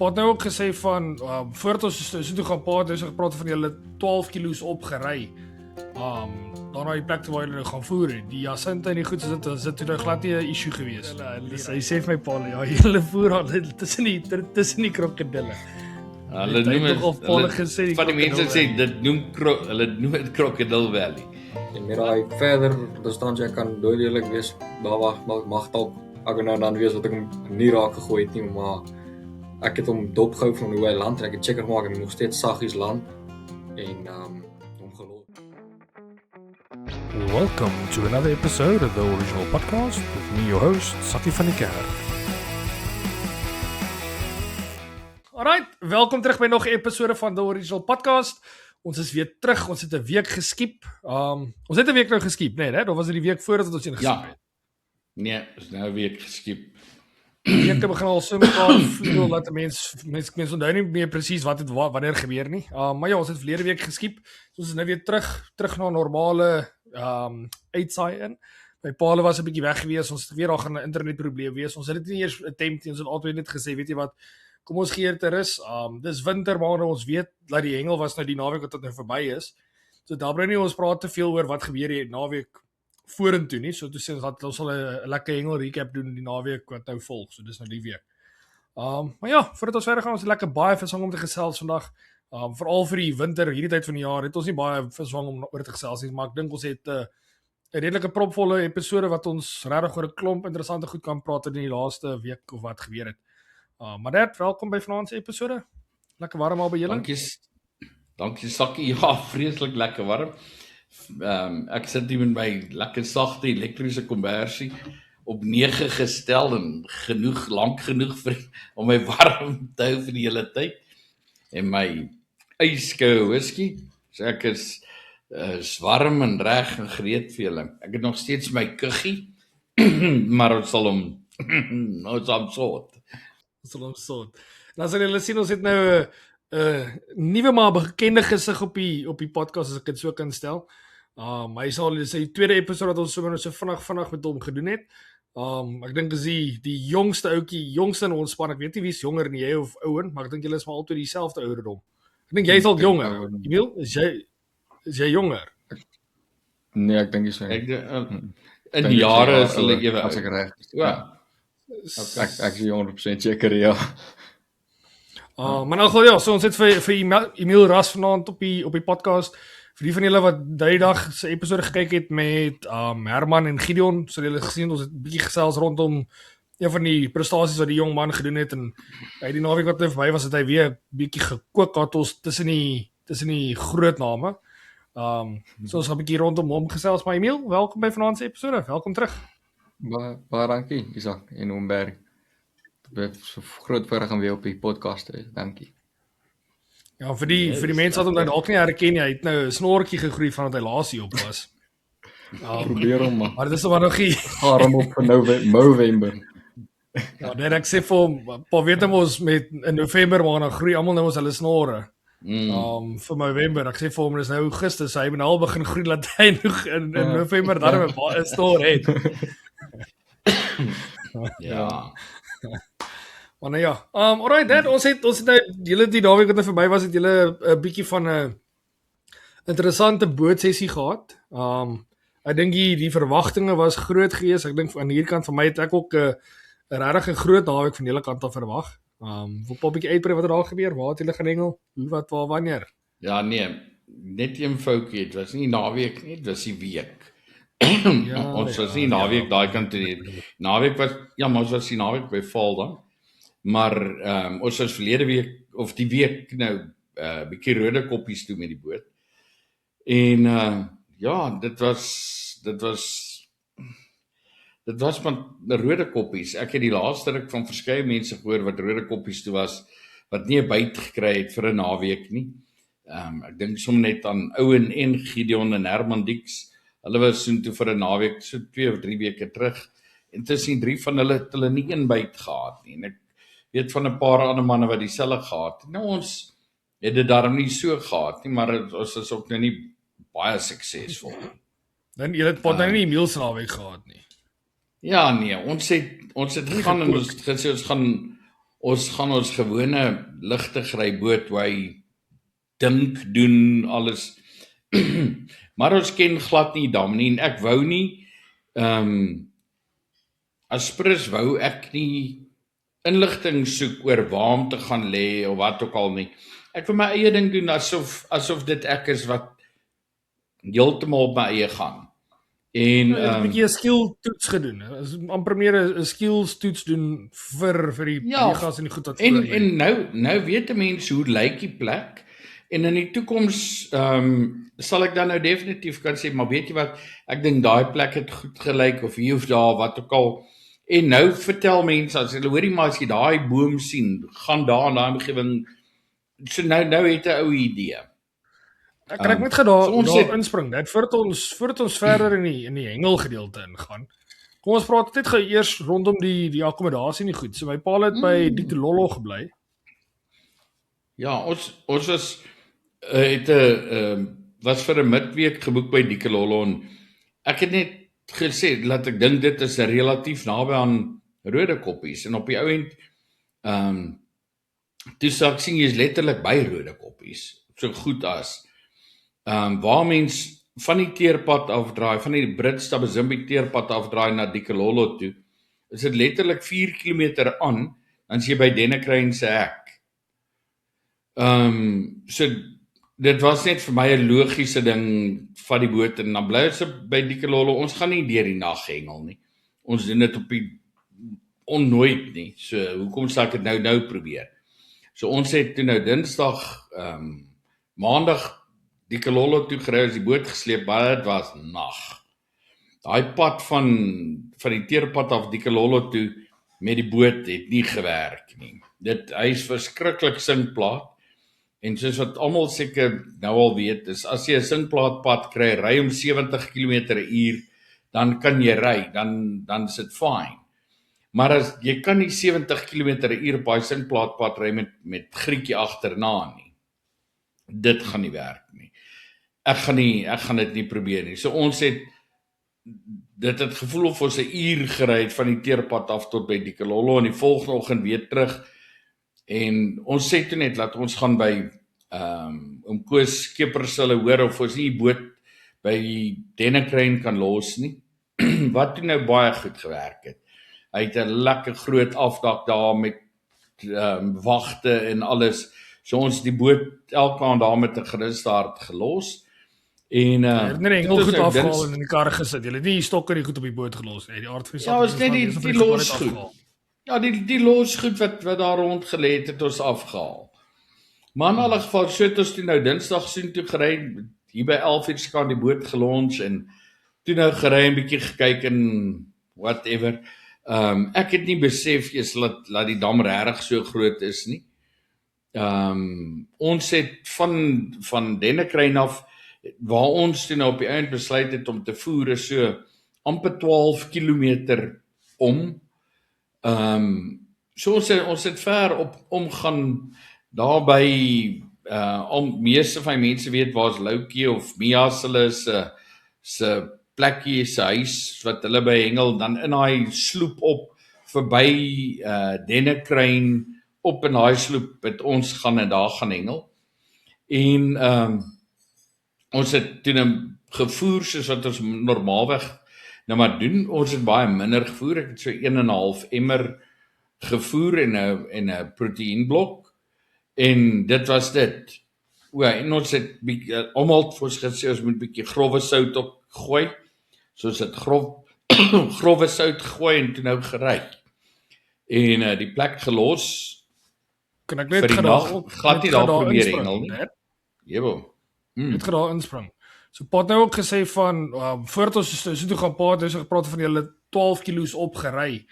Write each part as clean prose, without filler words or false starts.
Paat nou ook gesê van, voordat ons so toe gaan paat, is gepraat van julle 12 kilo's opgery. Dan na die plek waar julle nou gaan voer het. Die Jacinta en die goed, is dit nou glad nie 'n issue gewees. Hy sê vir my pa, ja, julle voer al tussen die krokodille. Hulle noem dit, van die mense sê, hulle noem dit Crocodile Valley. En met daai verder distansie kan dodelik wees, daar mag dalk ek nou dan wees wat ek hom nie raak gegooi het nie, maar ek het hom dopgehou van hoe hy land en ek het seker gemaak hy nog steeds saggies land en hom gelos. Welcome to another episode of the Original Podcast with me, your host, Sakkie van die Kerk. Alright, welkom terug by nog 'n episode van The Original Podcast. Ons is weer terug, ons het 'n week geskiep. Ons het 'n week nou geskiep, nee, of was dit die week voordat ons geskiep het? Nee, is nou 'n week geskiep. Die weke begin al so mekaar voel dat mense onthou nie meer presies wat het wanneer gebeur nie. Maar ja, ons het verlede week geskiep. So ons is nou weer terug na normale uitsaai in. My paal was 'n bietjie weg gewees. Ons het weer daar gaan 'n internetprobleem wees. Ons het dit nie eers attempt nie, ons het altyd net gesê, weet jy wat, kom ons gee dit 'n rus. Dis wintermaande, ons weet dat die hengel was nou die naweek wat dit nou verby is. So daar bly nie ons praat te veel oor wat gebeur hier naweek vorentoe nie. So toe sê ons sal 'n lekker hengel recap doen die naweek wat nou volg. So dis nou die week. Maar ja, voordat ons verder gaan, ons het lekker baie visvang om te gesels vandag. Veral vir die winter, hierdie tyd van die jaar, het ons nie baie visvang om oor te gesels nie, maar ek dink ons het 'n redelike propvolle episode wat ons regtig oor 'n klomp interessante goed kan praat in die laaste week of wat gebeur het. Maar dit, welkom by vanaand se episode. Lekker warm al by julle. Dankie Sakkie. Ja, vreeslik lekker warm. Ek sit hier met my lekker sagte elektriese konversie op 9 gestel en lank genoeg om my warm te hou vir die hele tyd. En my yskoue whisky. So ek is warm en reg en gereed vir julle. Ek het nog steeds my kuggie, maar ons sal hom soort. Nou sal julle sien, ons het nou 'n nuwe maar bekende gesig op die podcast, as ek dit so kan stel. Hy sal sy tweede episode wat ons so vinnig met hom gedoen het. Ek dink is die jongste ouetjie, jongste in ons span. Ek weet nie wie's jonger nie, jy of Owen, maar ek dink julle is maar altyd dieselfde ouderdom. Ek dink jy's al jonger. Emil, is jy jonger? Nee, ek dink nie so. In jare is hulle ewe as ek reg is. Ja. Ek is 100% seker, ja. Maar nou goed, ja, so ons het vir Emil Ras vanaand op die podcast. Vir die van julle wat die dag se episode gekyk het met Herman en Gideon, so julle gesien ons het 'n bietjie gesels rondom een van die prestasies wat die jong man gedoen het, en die naweek wat hy verby was, het hy weer 'n bietjie gekook gehad ons tussen die groot name. So ons gaan 'n bietjie rondom hom gesels. Maar Emil, welkom by vanaand se episode. Welkom terug. Baie dankie, Isak en Homberg. Dit is so groot voorreg om weer op die podcast te wees. Dankie. Ja, vir die mense wat hom nou dalk nie herken nie, hy het nou 'n snorkie gegroei vandat hy laas hier op was. Probeer hom maar dit is maar nog nie. Gaar hom op vir November. Ja, net ek sê vir hom, pa weet ons met in November maar dan groei almal nou ons hulle snore. Vir November, ek sê vir hom, dis nou Augustus, hy moet nou al begin groei dat hy nog in November dan 'n snor het. Ja. Maar nou ja, alright, Dad, ons het nou, julle die naweek wat verby was, het julle 'n bietjie van 'n interessante bootsessie gehad. Ek dink die verwagtinge was groot geweest. Ek dink aan hierdie kant van my het ek ook 'n regtig groot naweek van julle kant af verwag. Wil 'n bietjie uitbrei wat daar gebeur, waar het julle gehengel, hoe, wat, waar, wanneer? Ja, nee, net een foutjie, dit was nie naweek nie, dit was die week. Ons was nie naweek daai kant toe nie. Naweek was, ja, maar ons was die naweek by Val dan. Maar ons was verlede week, of die week nou, bietjie rode koppies toe met die boot. En ja, dit was van rode koppies. Ek het die laaste ruk van verskeie mense gehoor wat rode koppies toe was, wat nie 'n byt gekry het vir 'n naweek nie. Ek dink sommer net aan Owen en Gideon en Herman Dix. Hulle was so toe vir 'n naweek, so 2 of 3 weke terug. En tussen 3 van hulle het hulle nie een byt gehad nie. En ek weet van 'n paar ander manne wat dieselfde gehad het. Nou ons het dit daarom nie so gehad nie, maar ons is ook nou nie baie suksesvol. Dan julle het nou nie Emil se naweek gehad nie. Ja, nee, ons het gaan en ons gesê ons gaan ons gewone ligte ry boot waar hy dink doen alles. Maar ons ken glad nie dam nie en ek wou nie as Prins wou ek nie inligting soek oor waar om te gaan lê of wat ook al nie. Ek wil my eie ding doen asof dit ek is wat heeltemal op my eie gaan. En Jy het 'n bietjie 'n skill toets gedoen. Is amper meer 'n skills toets doen vir die gas en die goed wat en nou weet 'n mens hoe lyk die plek en in die toekoms sal ek dan nou definitief kan sê maar weet jy wat ek dink daai plek het goed gelyk of hier of daar wat ook al. En nou vertel mense as hulle hoorie maar as jy daai boom sien, gaan daar in daai omgewing. So nou het 'n ou idee. Ek moet daar inspring. Dit voordat ons verder in die hengel gedeelte ingaan. Kom ons praat net gou eers rondom die akkommodasie nie goed. So my pa het by Dikololo gebly. Ja, ons was was vir 'n midweek geboek by Dikololo en ek het net gesê dat ek dink dit is relatief naby aan Rodekoppies en op die ou end toe sal ek sien jy is letterlik by Rodekoppies, so goed as waar mens van die teerpad afdraai, van die Britstabazimbi teerpad afdraai na Dikololo toe, is dit letterlik 4 km aan, dan is jy by Dennekruin se hek. So dit was net vir my 'n logiese ding van die boot en dan bly ons by Dikololo. Ons gaan nie deur die nag hengel nie. Ons doen dit op die onnooit nie. So hoekom sal ek dit nou probeer? So ons het toe nou Dinsdag Maandag Dikololo toe gery, as die boot gesleep, maar dit was nag. Daai pad van die teerpad af Dikololo toe met die boot het nie gewerk nie. Hy is verskriklik sinkplaat. En soos wat almal seker nou al weet, is as jy 'n sinkplaatpad kry, ry om 70 km/h, dan kan jy ry, dan is dit fyn. Maar as jy kan nie 70 km/h op daai sinkplaatpad ry met grietjie agterna nie. Dit gaan nie werk nie. Ek gaan dit nie probeer nie. So ons het gevoel of ons 'n uur gery het van die teerpad af tot by Dikololo en die volgende oggend weer terug. En ons sê toe net dat ons gaan by om Koos Skeepers hulle hoor of ons nie die boot by Dennekruin kan los nie. Wat toe nou baie goed gewerk het. Hy het 'n lekker groot afdak daar met wagte en alles. So ons die boot elke aand daar met 'n gerusde hart gelos. En het net hengel goed afgehaal en in die kar gesit. Jy het nie die stokke nie goed op die boot gelos nie. Die aard van die saak. Ja, ons net die los goed. Ja, die losgoed wat daar rond gelê het ons afgehaal. Maar in alle geval, so het ons toe nou Dinsdag toe gery, hier by 11:00 skaan die boot gelons en toe nou gery en bietjie gekyk en whatever. Ek het nie besef eers dat die dam regtig so groot is nie. Ons het van Dennekruin af, waar ons toe nou op die eind besluit het om te voer, is so amper 12 km om. So ons het ver omgaan daar by meeste van die mense weet waar is Loukie of Mia se plekkie, se huis wat hulle by hengel, dan in daai sloep op verby Dennekruin op in daai sloep het ons gaan en daar gaan hengel. En ons het toe gevoer soos wat ons normaalweg nou maar doen. Ons het baie minder gevoer. Ek het so 1,5 emmer gevoer en 'n proteïenblok. En dit was dit. En ons het almal het vir ons gesê ons moet 'n bietjie grove sout op gooi. So ons het grove sout gegooi en toe nou gery. En die plek gelos. Kan ek net glad nie daar probeer hengel nie. Jebo. Net gedaar inspring. So Pat nou ook gesê van voordat ons so toe gaan Pat, ons het gepraat van julle 12 kilos opgery.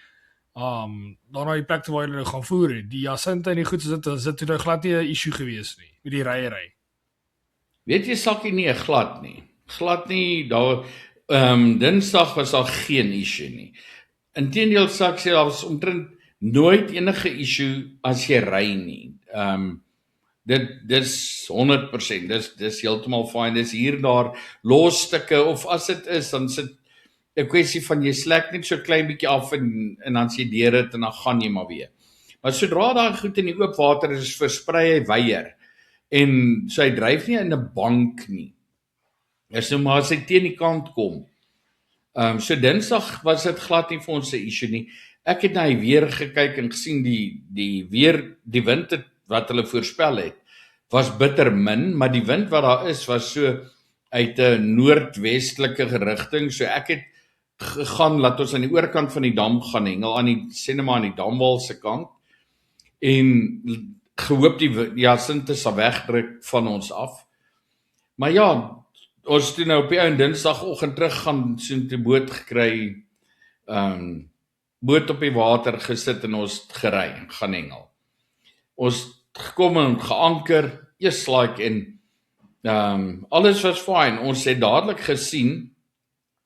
Dan na die plek waar julle nou gaan voer. Die Jacinta en die goed is dit nou glad nie 'n issue gewees nie met die ryery. Weet jy sakkie nie glad nie. Glad nie daar Dinsdag was daar geen issue nie. Inteendeel sê daar was omtrent nooit enige issue as jy ry nie. Dis 100%, dis heeltemal fyn. Dis hier daar los stukke of as dit is dan sit 'n kwessie van jy slek net so klein bietjie af en dan sê jy deur dit en dan gaan jy maar weer. Maar sodra daai goed in die oop water is, versprei hy weier. En so hy dryf nie in 'n bank nie. Dis nou maar as hy teen die kant kom. So Dinsdag was dit glad nie vir ons 'n issue nie. Ek het na die weer gekyk en gesien die wind wat hulle voorspel het, was bitter min, maar die wind wat daar is, was so uit 'n noordwestelike rigting. So ek het gegaan, laat ons aan die oorkant van die dam gaan hengel, sê net maar aan die damwal se kant, en gehoop die Jacinthe sal wegdruk van ons af. Maar ja, ons het nou op die ou Dinsdagoggend teruggaan, so 'n boot gekry, boot op die water gesit en ons het gery en gaan hengel. Ons het gekom en geanker, en alles was fyn. Ons het dadelik gesien,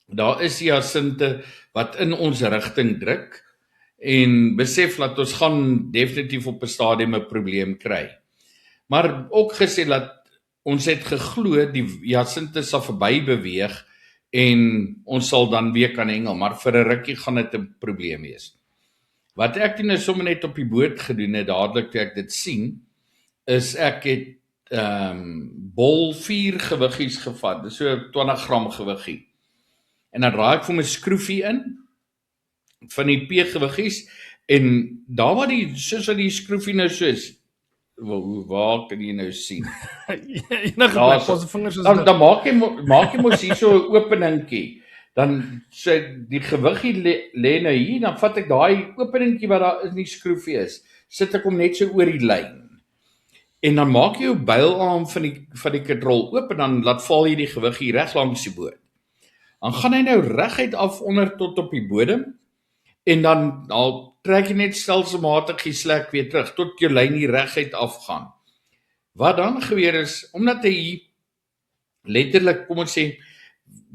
daar is die Jacinthe wat in ons rigting druk, en besef dat ons gaan definitief op 'n stadium 'n probleem kry. Maar ook gesê dat ons het geglo die Jacinthe sal verby beweeg en ons sal dan weer kan hengel, maar vir 'n rukkie gaan dit 'n probleem wees. Wat ek nou sommer net op die boot gedoen het, dadelik toe ek dit sien, is ek het bol 4 gewiggies gevat, dis so 20 gram gewiggie. En dan draai ek vir my skroefie in van die P-gewiggies, en daar waar soos wat die skroefie nou so is, waar kan jy nou sien? Enige plek, ons vingers is dan maak jy mos hier so 'n openingkie. Dan sê die gewiggie lê nou hier, dan vat ek daai openingkie wat daar in die skroefie is, sit ek hom net so oor die lyn. En dan maak jy jou bylarm van die katrol oop en dan laat val jy die gewiggie reg langs die boot. Dan gaan hy nou reguit af onder tot op die bodem, en dan trek jy net stelselmatig die slek weer terug tot jou lyn hier reguit afgaan. Wat dan gebeur is, omdat hy letterlik, kom ons sê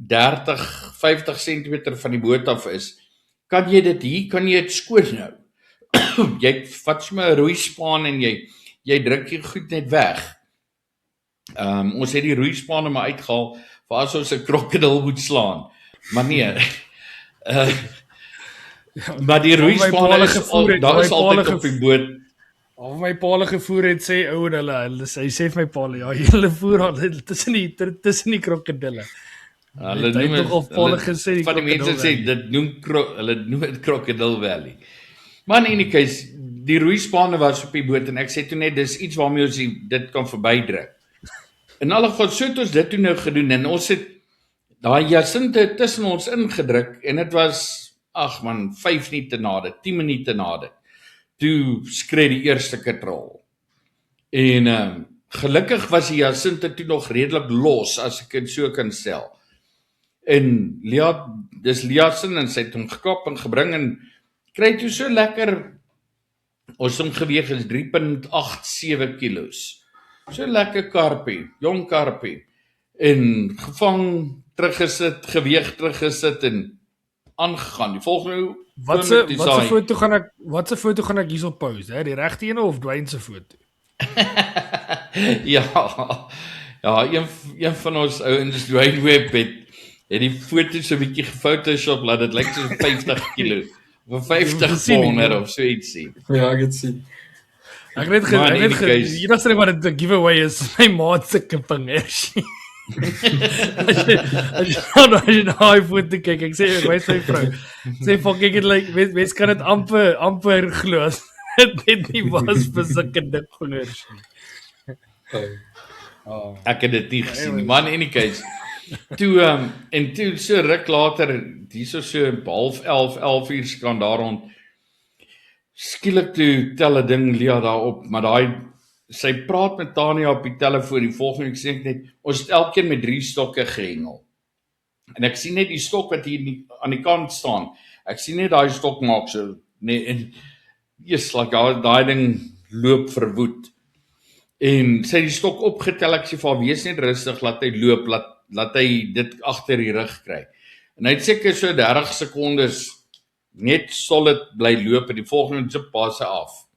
30-50 cm van die boot af is, kan jy dit skoon nou. Jy vat sommer 'n roeispaan en jy druk jy goed net weg. Ons het die roeispane maar uitgehaal vir as ons 'n krokodil moet slaan. Maar nee. Maar die roeispane daar is altyd op die boot. Of my paal gevoer het, sê ou hy sê vir my paal, ja, julle voer al tussen die krokodille. Hulle noem dit van die mense sê hulle noem dit Crocodile Valley. Maar in any case, die roeispane was op die boot en ek sê toe net dis iets waarmee ons dit kan verbydruk. In alle geval so het ons dit toe nou gedoen en ons het daai Jacinthe tussen ons ingedruk en dit was 5 minute na dit, 10 minute na dit. Toe skree die eerste katrol. En gelukkig was die Jacinthe toe nog redelik los, as ek dit so kan stel. En dis Liasin en sy het hom gekap en gebring en kry toe so lekker, ons hom geweeg is 3.87 kilos. So lekker karpie, jong karpie. En gevang, teruggesit, geweeg teruggesit en aangegaan. Die volgende Watse foto gaan ek hierso post, hè? Die regte ene of Dwayne se foto? ja, een van ons ouens, Dwayne Webb het die foto so 'n bietjie gefotoshop, laat dit lyk soos 50 kilo of 50 pond of so ietsie. Ja, ek het sien. Ek het enigste ding wat dit giveaway is my maat se kippingers. As jy daai foto kyk, ek sê my vrou, sê kyk dit lyk, mens kan dit amper glo as dit nie was vir sulke dik goeders nie. Ek het dit nie gesien nie, maar in any case, toe so ruk later, hierso so 10:30, 11:00 kan daar rond, skielik toe tel 'n ding Lia daarop, maar sy praat met Tania op die telefoon, die volgende sê ek net, ons het elkeen met 3 stokke gehengel. En ek sien net die stok wat hier aan die kant staan, ek sien net daai stok maak so, nee, en daai ding loop verwoed. En sy het die stok opgetel, ek sê vir haar, wees net rustig, laat hy loop, laat hy dit agter die rug kry. En hy het seker so 30 sekondes net solid bly loop en die volgende se pas af.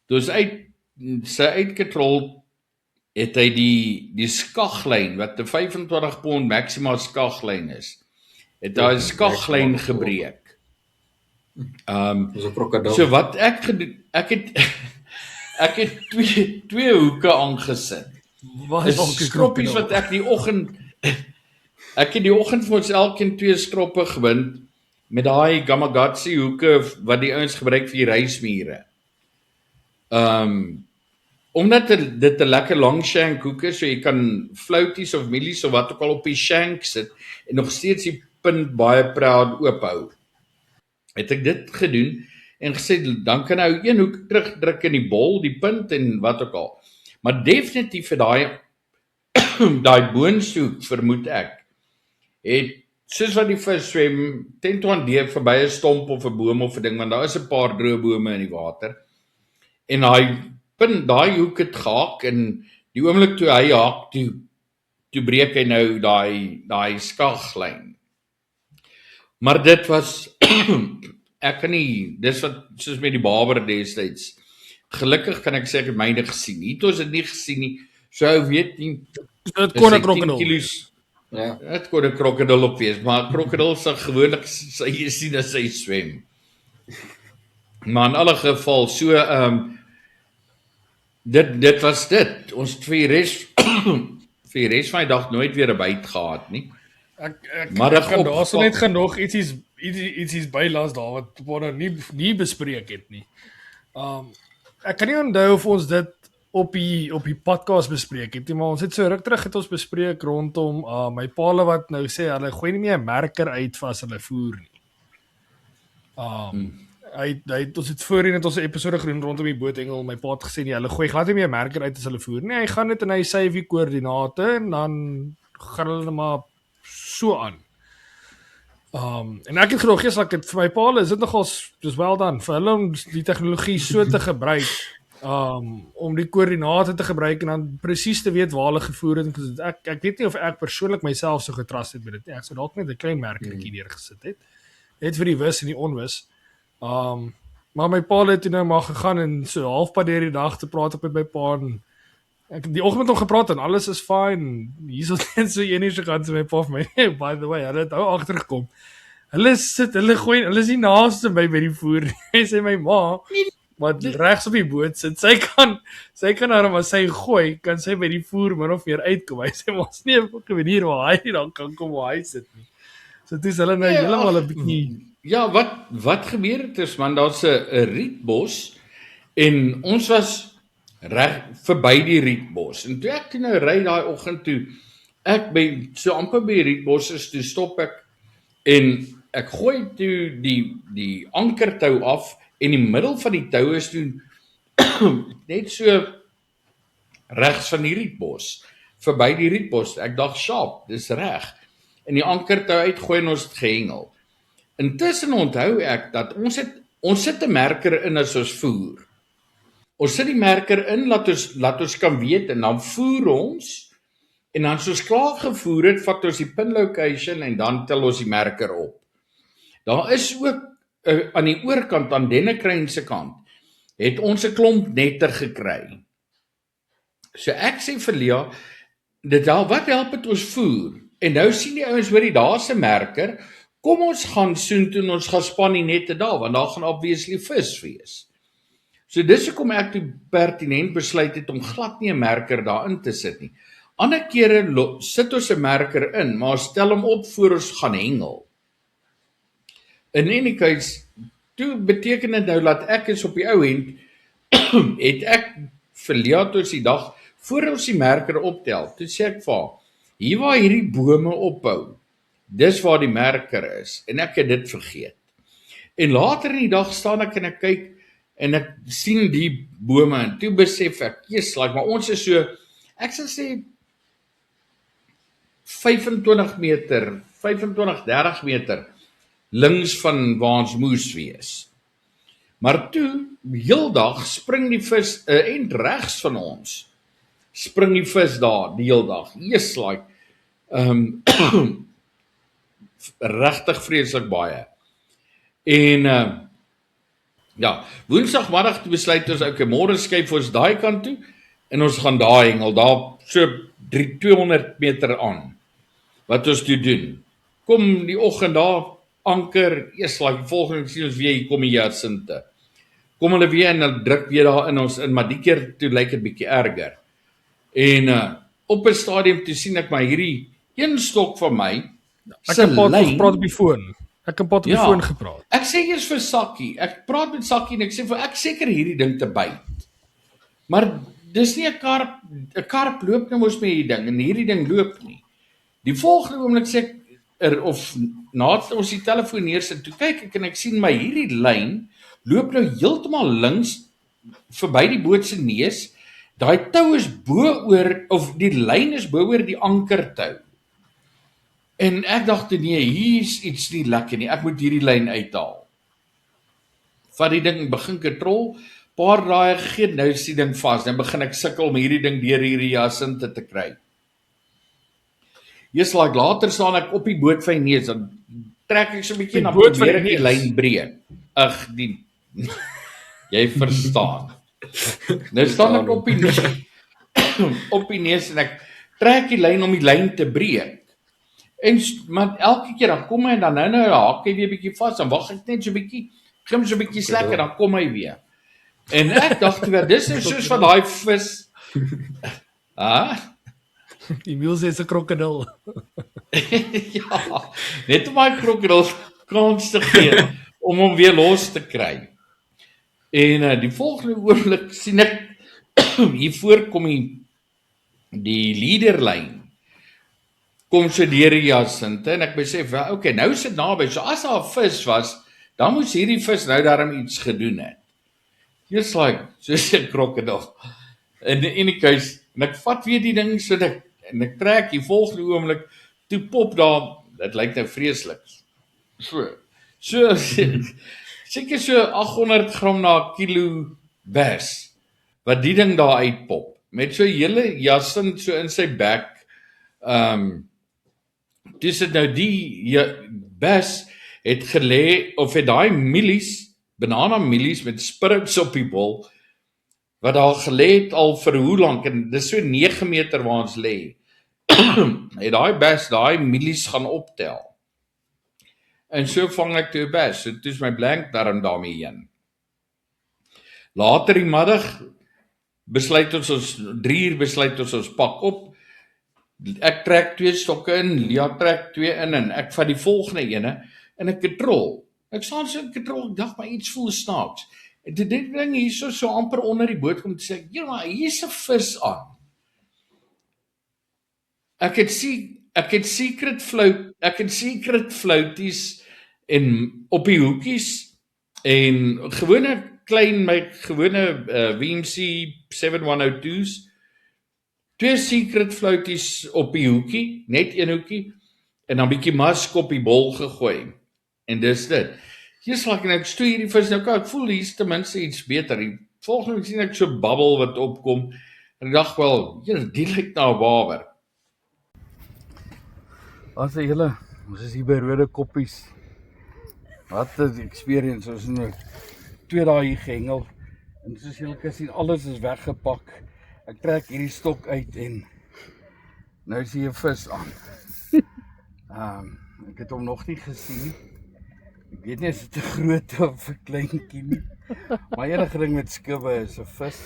Toe sy uitgetrol het hy die skaglyn wat 'n 25 pond maximaal skaglyn is. Het daai skaglyn gebreek. Dis 'n krokodil. So wat ek gedoen, ek het twee hoeke aangesit. Waar Dis dalk 'n skroppies krokodil? wat ek het die oggend vir ons elkeen 2 skroppe gewind met daai Gamakatsu hoeke wat die ouens gebruik vir die rysmure. Omdat dit 'n lekker lang shank hoek is, so jy kan flouties of mielies of wat ook al op die shank sit en nog steeds die punt baie proud oophou. Het ek dit gedoen en gesê dan kan hy een hoek terugdruk in die bol, die punt en wat ook al. Maar definitief vir daai boonste hoek vermoed ek het soos wat die vis swem, teen toe aan die verby 'n stomp of 'n boom of 'n ding, want daar is 'n paar droë bome in die water. En daai hoek het gehaak en die oomblik toe hy haak, toe breek hy nou daai skaglyn. Maar dit was ek kan nie, dis wat soos met die Barber destyds. Gelukkig kan ek sê ek het myne gesien. Hier het ons dit nie gesien nie. So ou weet nie. Dit kon 'n krokodil. Kilos, Ja. dit kon 'n krokodil op wees, maar 'n krokodil sal gewoonlik jy sien as hy swem. Maar in alle geval so dit was dit. Ons vir die res van die dag nooit weer 'n byt gehad nie. Ek kan daarso net genoeg ietsie bylas daar wat nou nie bespreek het nie. Ek kan nie onthou of ons dit op die podcast bespreek het nie, maar ons het so ruk terug het ons bespreek rondom my paale wat nou sê hulle gooi nie meer 'n merker uit vir as hulle voer nie. Ons het voorheen het ons 'n episode gedoen rondom die bootengel. My pa het gesê nee, hulle gooi glad nie meer merker uit as hulle voer nie. Hy gaan net en hy sê die koördinate en dan gaan hulle maar so aan. En ek het genoeg gesê ek het vir my paal is dit nogals dis wel dan vir hulle om die tegnologie so te gebruik om die koördinate te gebruik en dan presies te weet waar hulle gevoer het. Ek weet nie of ek persoonlik myself so getrust het met dit nie. Ek sou dalk net 'n klein merkertjie neergesit het. Net vir die wis en die onwis. Maar my pa het toe nou maar gegaan en so halfpad deur die dag te praat op met my pa en ek het die oggend met hom gepraat en alles is fine. Hier's net so enige kant my pa vir my. By the way, hulle het nou agtergekom. Hulle is nie naaste by die voer nie. Hy sê my ma wat regs op die boot sit, sy kan nou as sy gooi, kan sy by die voer min of meer uitkom. Hy sê ons nie 'n manier waar hy dan kan kom waar hy sit nie. So dis hulle nou heeltemal 'n bietjie. Ja, wat gebeur het is man, daar's 'n rietbos en ons was reg verby die rietbos. En toe ek nou ry daai oggend toe, ek by so amper by die rietbos is, toe stop ek en ek gooi toe die ankertou af en die middel van die tou is toe net so regs van die rietbos, verby die rietbos. Ek dink sharp, dis reg. En die ankertou uitgooi en ons het gehengel. Intussen onthou ek dat ons sit 'n merker in as ons voer. Ons sit die merker in laat ons kan weet en dan voer ons en dan soos klaar gevoer het, vat ons die pin location en dan tel ons die merker op. Daar is ook aan die oorkant aan Dennekruin se kant het ons 'n klomp nette gekry. So ek sê vir Lia, wat help dit ons voer? En nou sien die ouens hoor daar's 'n merker. Kom ons gaan soontoe en ons gaan span die nette daar want daar gaan obviously vis wees. So dis hoekom ek toe pertinent besluit het om glad nie 'n merker daarin te sit nie. Ander kere sit ons 'n merker in, maar stel hom op voor ons gaan hengel. In any case, toe beteken dit nou dat ek is op die ou end het ek verlaat ons die dag voor ons die merker optel. Toe sê ek vir haar, hier waar hierdie bome ophou, dis waar die merker is en ek het dit vergeet. En later in die dag staan ek en ek kyk en ek sien die bome en toe besef ek, maar ons is so, ek sal sê 25 meter, 25-30 meter links van waar ons moes wees. Maar toe, heeldag spring die vis en regs van ons, spring die vis daar die heeldag. Regtig vreeslik baie. En Woensdagmiddag toe besluit ons okay, môre skuif ons daai kant toe en ons gaan daar hengel, daar so 200 meter aan. Wat ons toe doen. Kom die oggend daar anker, eers like volgende sien ons weer hier kom die Jacinthe. Kom hulle weer en hulle druk weer daar in ons in, maar die keer toe lyk dit bietjie erger. En op 'n stadium toe sien ek maar hierdie een stok van my Ek se het 'n paar lyn. gepraat op die foon. Ek het 'n paar op die Ja. foon gepraat. Ek sê eers vir Sakkie, ek praat met Sakkie en ek sê vir ek seker hierdie ding te byt. Maar dis nie 'n karp loop nou mos met hierdie ding en hierdie ding loop nie. Die volgende oomblik sê ek of nadat ons die telefoon neersit, toe kyk ek en ek sien my hierdie lyn loop nou heeltemal links verby die boot se neus. Daai tou is bo-oor of die lyn is bo-oor die ankertou. En ek dacht nee, hier's iets nie lekker nie. Ek moet hierdie lyn uithaal. Vat die ding begin katrol, paar draaie gegee, nou is die ding vas. Dan begin ek sukkel om hierdie ding deur hierdie Jacinthe te kry. Eers like later staan ek op die boot van die neus, dan trek ek so 'n bietjie Die en dan boot van probeer ek die die neus? lyn breek. Ag, jy verstaan. Nou staan ek op die neus, op die neus en ek trek die lyn om die lyn te breek. En maar elke keer dan kom hy en dan nou haak hy weer bietjie vas, dan wag ek net so bietjie, gee hom so bietjie slek en dan kom hy weer. En ek dink toe dis nou soos van daai vis. Die mules is 'n krokodil. Ja, net om my krokodil kans te gee om hom weer los te kry. En die volgende oomblik sien ek hier voorkom die leaderlyn kom so deur die Jacinthe en ek besef, okay, nou is dit naby. So as daar 'n vis was, dan moes hierdie vis nou daarom iets gedoen het. Just like soos 'n krokodil. In die keuse en ek vat weer die ding so en ek trek die volgende oomblik toe pop daar, dit lyk nou vreeslik. So seker so 800 gram na 'n kilo bass wat die ding daar uitpop met so 'n hele Jacinthe so in sy bek. Dis dit nou die bass het gelê of het daai mielies, banana mielies met spirits op die bol wat daar gelê het al vir hoe lank en dis so 9 meter waar ons lê. Het daai bass daai mielies gaan optel. En so vang ek toe 'n bass. So toe is my blank darm daarmee heen. Later die middag besluit ons 3 uur besluit ons pak op. Ek trek 2 stokke in, Lia trek 2 in en ek vat die volgende ene en ek katrol. Ek staan so in katrol, ek dink maar iets voel snaaks. En dit ding hierso so amper onder die boot kom te sê, "Ja, maar hier's 'n vis aan." Ek het secret flouties en op die hoekies en my gewone VMC 7102s. 2 secret flouties op die hoekie, net een hoekie en dan bietjie mask op die bol gegooi. En dis dit. Hier's like ek stoei hierdie vis nou, ek voel hier's ten minste iets beter. Die volgende sien ek so babbel wat opkom en ek dink wel, die lyk na 'n waber. Ons is hier by Rode Koppies. Wat 'n experience, ons het nou 2 dae hier gehengel en soos julle kan sien, alles is weggepak. Ek trek hierdie stok uit en nou is hier 'n vis aan. Ek het hom nog nie gesien nie. Ek weet nie as dit 'n groot of 'n kleintjie nie. Maar enige ding met skubbe is 'n vis.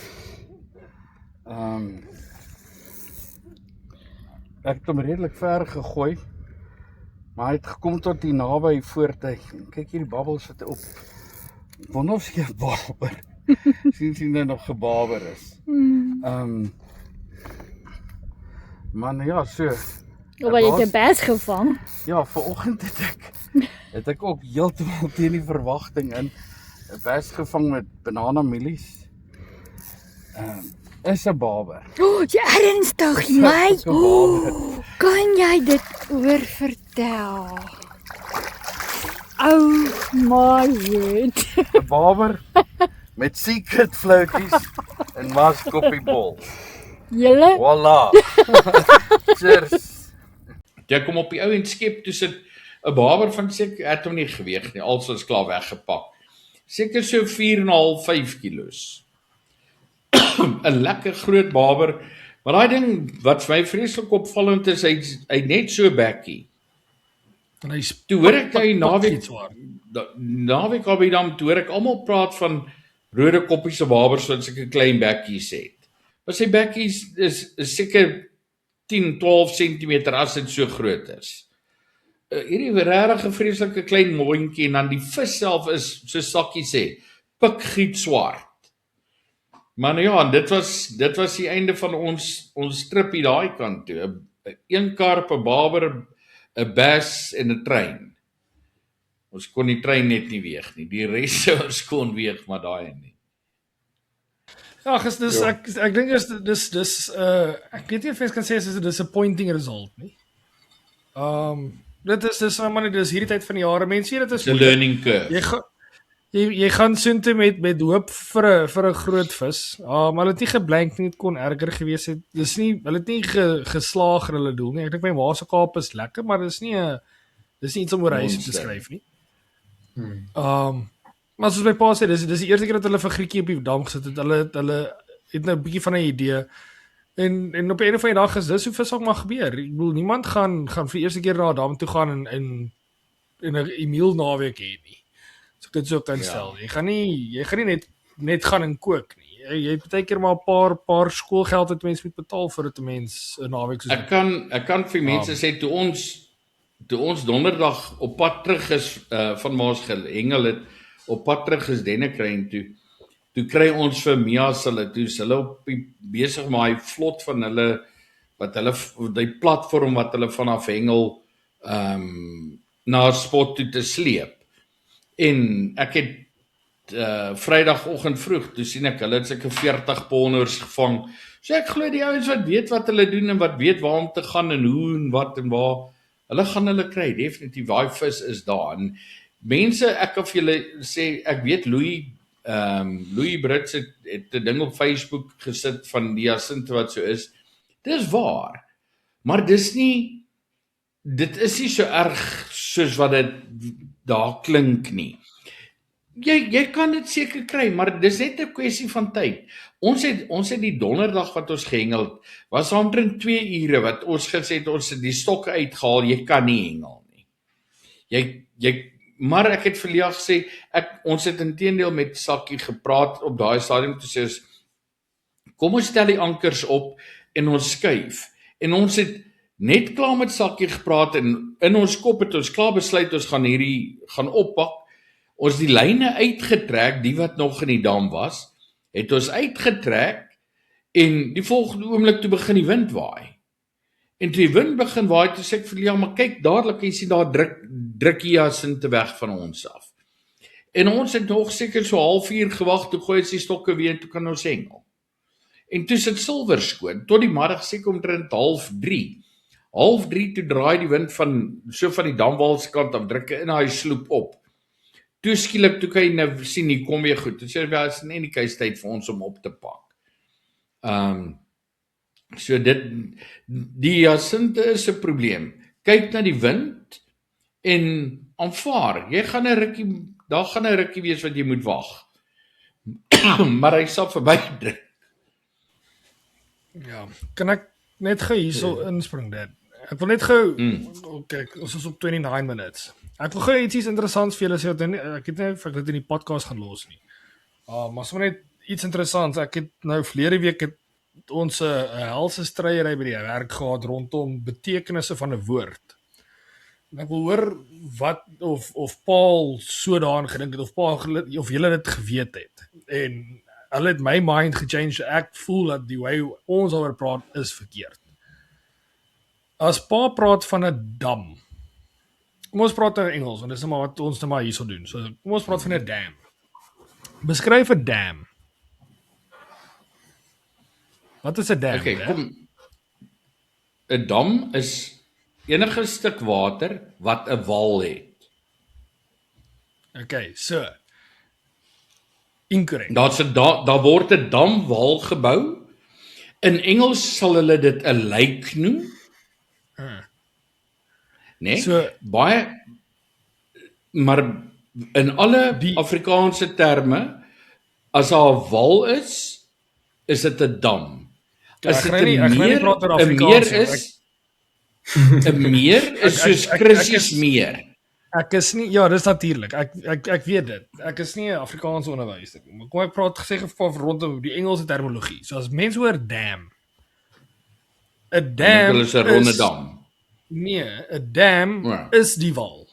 Ek het hom redelik ver gegooi. Maar hy het gekom tot hier naby voertuig. Kyk hier die babbels wat op. Ek wonder of sy 'n baber. sien hy nog gebaber is. Man, ja, so. Omdat jy 'n bass gevang. Ja, vanoggend het ek ook heeltemal teen die verwagting in 'n bass gevang met banana mielies. Is 'n baber. O, jy ernstig, my. Kan jy dit oor vertel? Oh my word. 'n Baber met secret flouties en mask op die bol. Julle? Voilà. Cheers. Jy kom op die ou en skep, toe sit 'n baber van seker het hom nie geweeg nie, als is klaar weggepak. Seker so 4,5, 5 kilos. 'n Lekker groot baber, maar daai ding wat vir my vreeslik opvallend is, hy net so bekkie. En hy's Toe hoor ek nou die naweek swaar. naweek daar by Dam, toe hoor ek almal praat van rode koppies se babers wat sulke klein bekkies het. Maar sy bekkies is seker 10, 12 cm as dit so groot is. Hierdie regtig 'n vreeslike klein mondjie en dan die vis self is, so Sakkie sê, pikgiet swart. Maar nou ja, dit was die einde van ons tripie daai kant toe. 'n karp, 'n baber, 'n bass en 'n trein. Ons kon die trein net nie weeg nie. Die res sou ons kon weeg, maar daai nie. Ja, dis ek dink dis ek weet nie of ek kan sê dis 'n disappointing result nie. Dit is maar net dis hierdie tyd van die jaar. Mense sê dit is 'n learning curve. Jy gaan soontoe met hoop vir 'n groot vis. Maar hulle het nie geblank nie, dit kon erger gewees het. Hulle het nie geslaag in hulle doel nie. Ek dink my ma se Kaap is lekker, maar dis nie iets om oor huis te skryf nie. Maar soos my pa sê, dis die eerste keer dat hulle vir Grietjie op die dam gesit het. Hulle het nou 'n bietjie van 'n idee. En op 'n of ander dag is dis hoe vis ook maar gebeur. Ek bedoel niemand gaan vir die eerste keer na 'n dam toe gaan en 'n Emil naweek hê nie. So ek dit so kan stel. Jy gaan nie net gaan en kook nie. Jy het baie keer maar 'n paar skoolgeld wat mense moet betaal voordat 'n mens 'n naweek soos Ek kan vir mense sê toe ons donderdag op pad terug is van Maas gehengel het, op pad terug is Dennekruin toe kry ons vir Mia's hulle op besig met hy vlot van hulle wat hulle die platform wat hulle vanaf hengel na spot toe te sleep. En ek het Vrydagoggend vroeg, toe sien ek hulle het seker 40 polners gevang. So ek glo die ouens wat weet wat hulle doen en wat weet waar om te gaan en hoe en wat en waar, hulle gaan hulle kry, definitief, daai vis is daar. En mense, ek kan vir julle sê, ek weet Louis Brits het 'n ding op Facebook gesit van die Jacinthe wat so is. Dis waar. Maar dit is nie so erg soos wat dit daar klink nie. Jy kan dit seker kry, maar dis net 'n kwessie van tyd. Ons het die donderdag wat ons gehengel het, was omtrent 2 ure wat ons gesê het ons het die stokke uitgehaal, jy kan nie hengel nie. Maar ek het vir Lia gesê, ons het inteendeel met Sakkie gepraat op daai stadium toe sê ons, kom ons stel die ankers op en ons skuif. En ons het net klaar met Sakkie gepraat en in ons kop het ons klaar besluit ons gaan oppak. Ons die lyne uitgetrek, die wat nog in die dam was, het ons uitgetrek en die volgende oomblik toe begin die wind waai. En toe die wind begin waai, toe sê ek vir Lia, maar kyk dadelik, jy sien daar druk die Jacinthe weg van ons af. En ons het nog seker so 0:30 gewag, toe gooi ons die stokke weer en toe kan ons hengel. En toe sit silwer skoon, tot die middag seker omtrent 2:30. 2:30 toe draai die wind van die damwalskant af, druk in hy sloep op. Toe skielik, toe kan jy nou sien, hier kom weer goed. Toe sê jy, is nie die tyd vir ons om op te pak. So die Jacinthe is 'n probleem. Kyk na die wind en aanvaar. Daar gaan 'n rukkie wees wat jy moet wag. Maar hy sal verbydruk. Ja, kan ek net gou hierso inspring dit? Ek wil net gou kyk, ons is op 29 minutes. Ek wil gou iets interessants vir julle sê, ek het nie of ek dit in die podcast gaan los nie. Maar sommer net iets interessants. Ek het nou verlede week het ons 'n helse stryery by die werk gehad rondom betekenisse van 'n woord. En ek wil hoor wat of Paul so daaraan gedink het of julle dit geweet het. En hulle het my mind gechange. Ek voel dat die way ons oor praat is verkeerd. As Pa praat van 'n dam. Kom ons praat in Engels, want dis nou maar wat ons nou maar hierso doen. So kom ons praat van 'n dam. Beskryf 'n dam. Wat is 'n dam? Okay, kom. 'n Dam is enige stuk water wat 'n wal het. Okay, so incorrect. Daar word 'n damwal gebou. In Engels sal hulle dit 'n lake noem. Nee, So- baie, maar in alle Afrikaanse terme, as daar 'n wal is dit 'n dam. Ja, As ek dit gaan nie 'n praat oor meer Afrikaans nie, is, 'n meer is soos Christie's meer. Ek is nie ja, dis natuurlik. Ek weet dit. Ek is nie 'n Afrikaanse onderwyser nie. Maar kom ek praat gesê van rondom die Engelse terminologie. So as mense hoor dam, 'n Ek dink dam hulle is 'n ronde dam. Nee, 'n dam Ja. is die wal.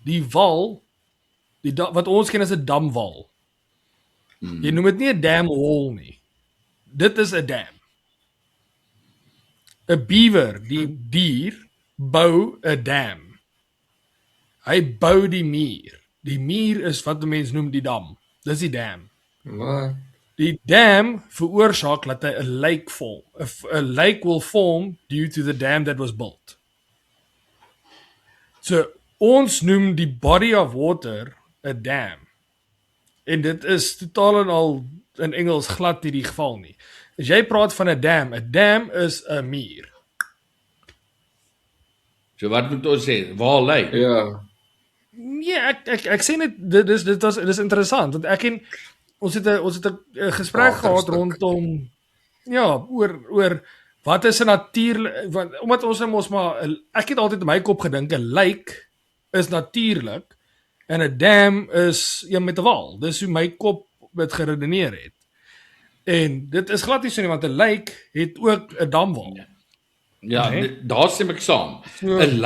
Die wal, wat ons ken as 'n damwal. Jy noem dit nie 'n dam wall nie. Dit is 'n dam. 'n Beaver, die dier, bou 'n dam. Hy bou die muur. Die muur is wat mense noem die dam. Dis die dam. Maar Die dam veroorsaak dat hy 'n lake vorm. 'n lake will form due to the dam that was built. So ons noem die body of water 'n dam. En dit is totaal en al in Engels glad nie die geval nie. As jy praat van 'n dam is 'n muur. So wat moet ons sê? Waar lê? ja, Nee, ek sê net dit is interessant want ons het 'n gesprek gehad Waterstuk. rondom oor wat is 'n natuurlik omdat ons nou mos maar ek het altyd in my kop gedink 'n lake is natuurlik en 'n dam is een met 'n wal. Dis hoe my kop dit geredeneer het. En dit is glad nie so nie want 'n lake het ook 'n damwal. Ja, Nee. daar stem ek saam. So- 'n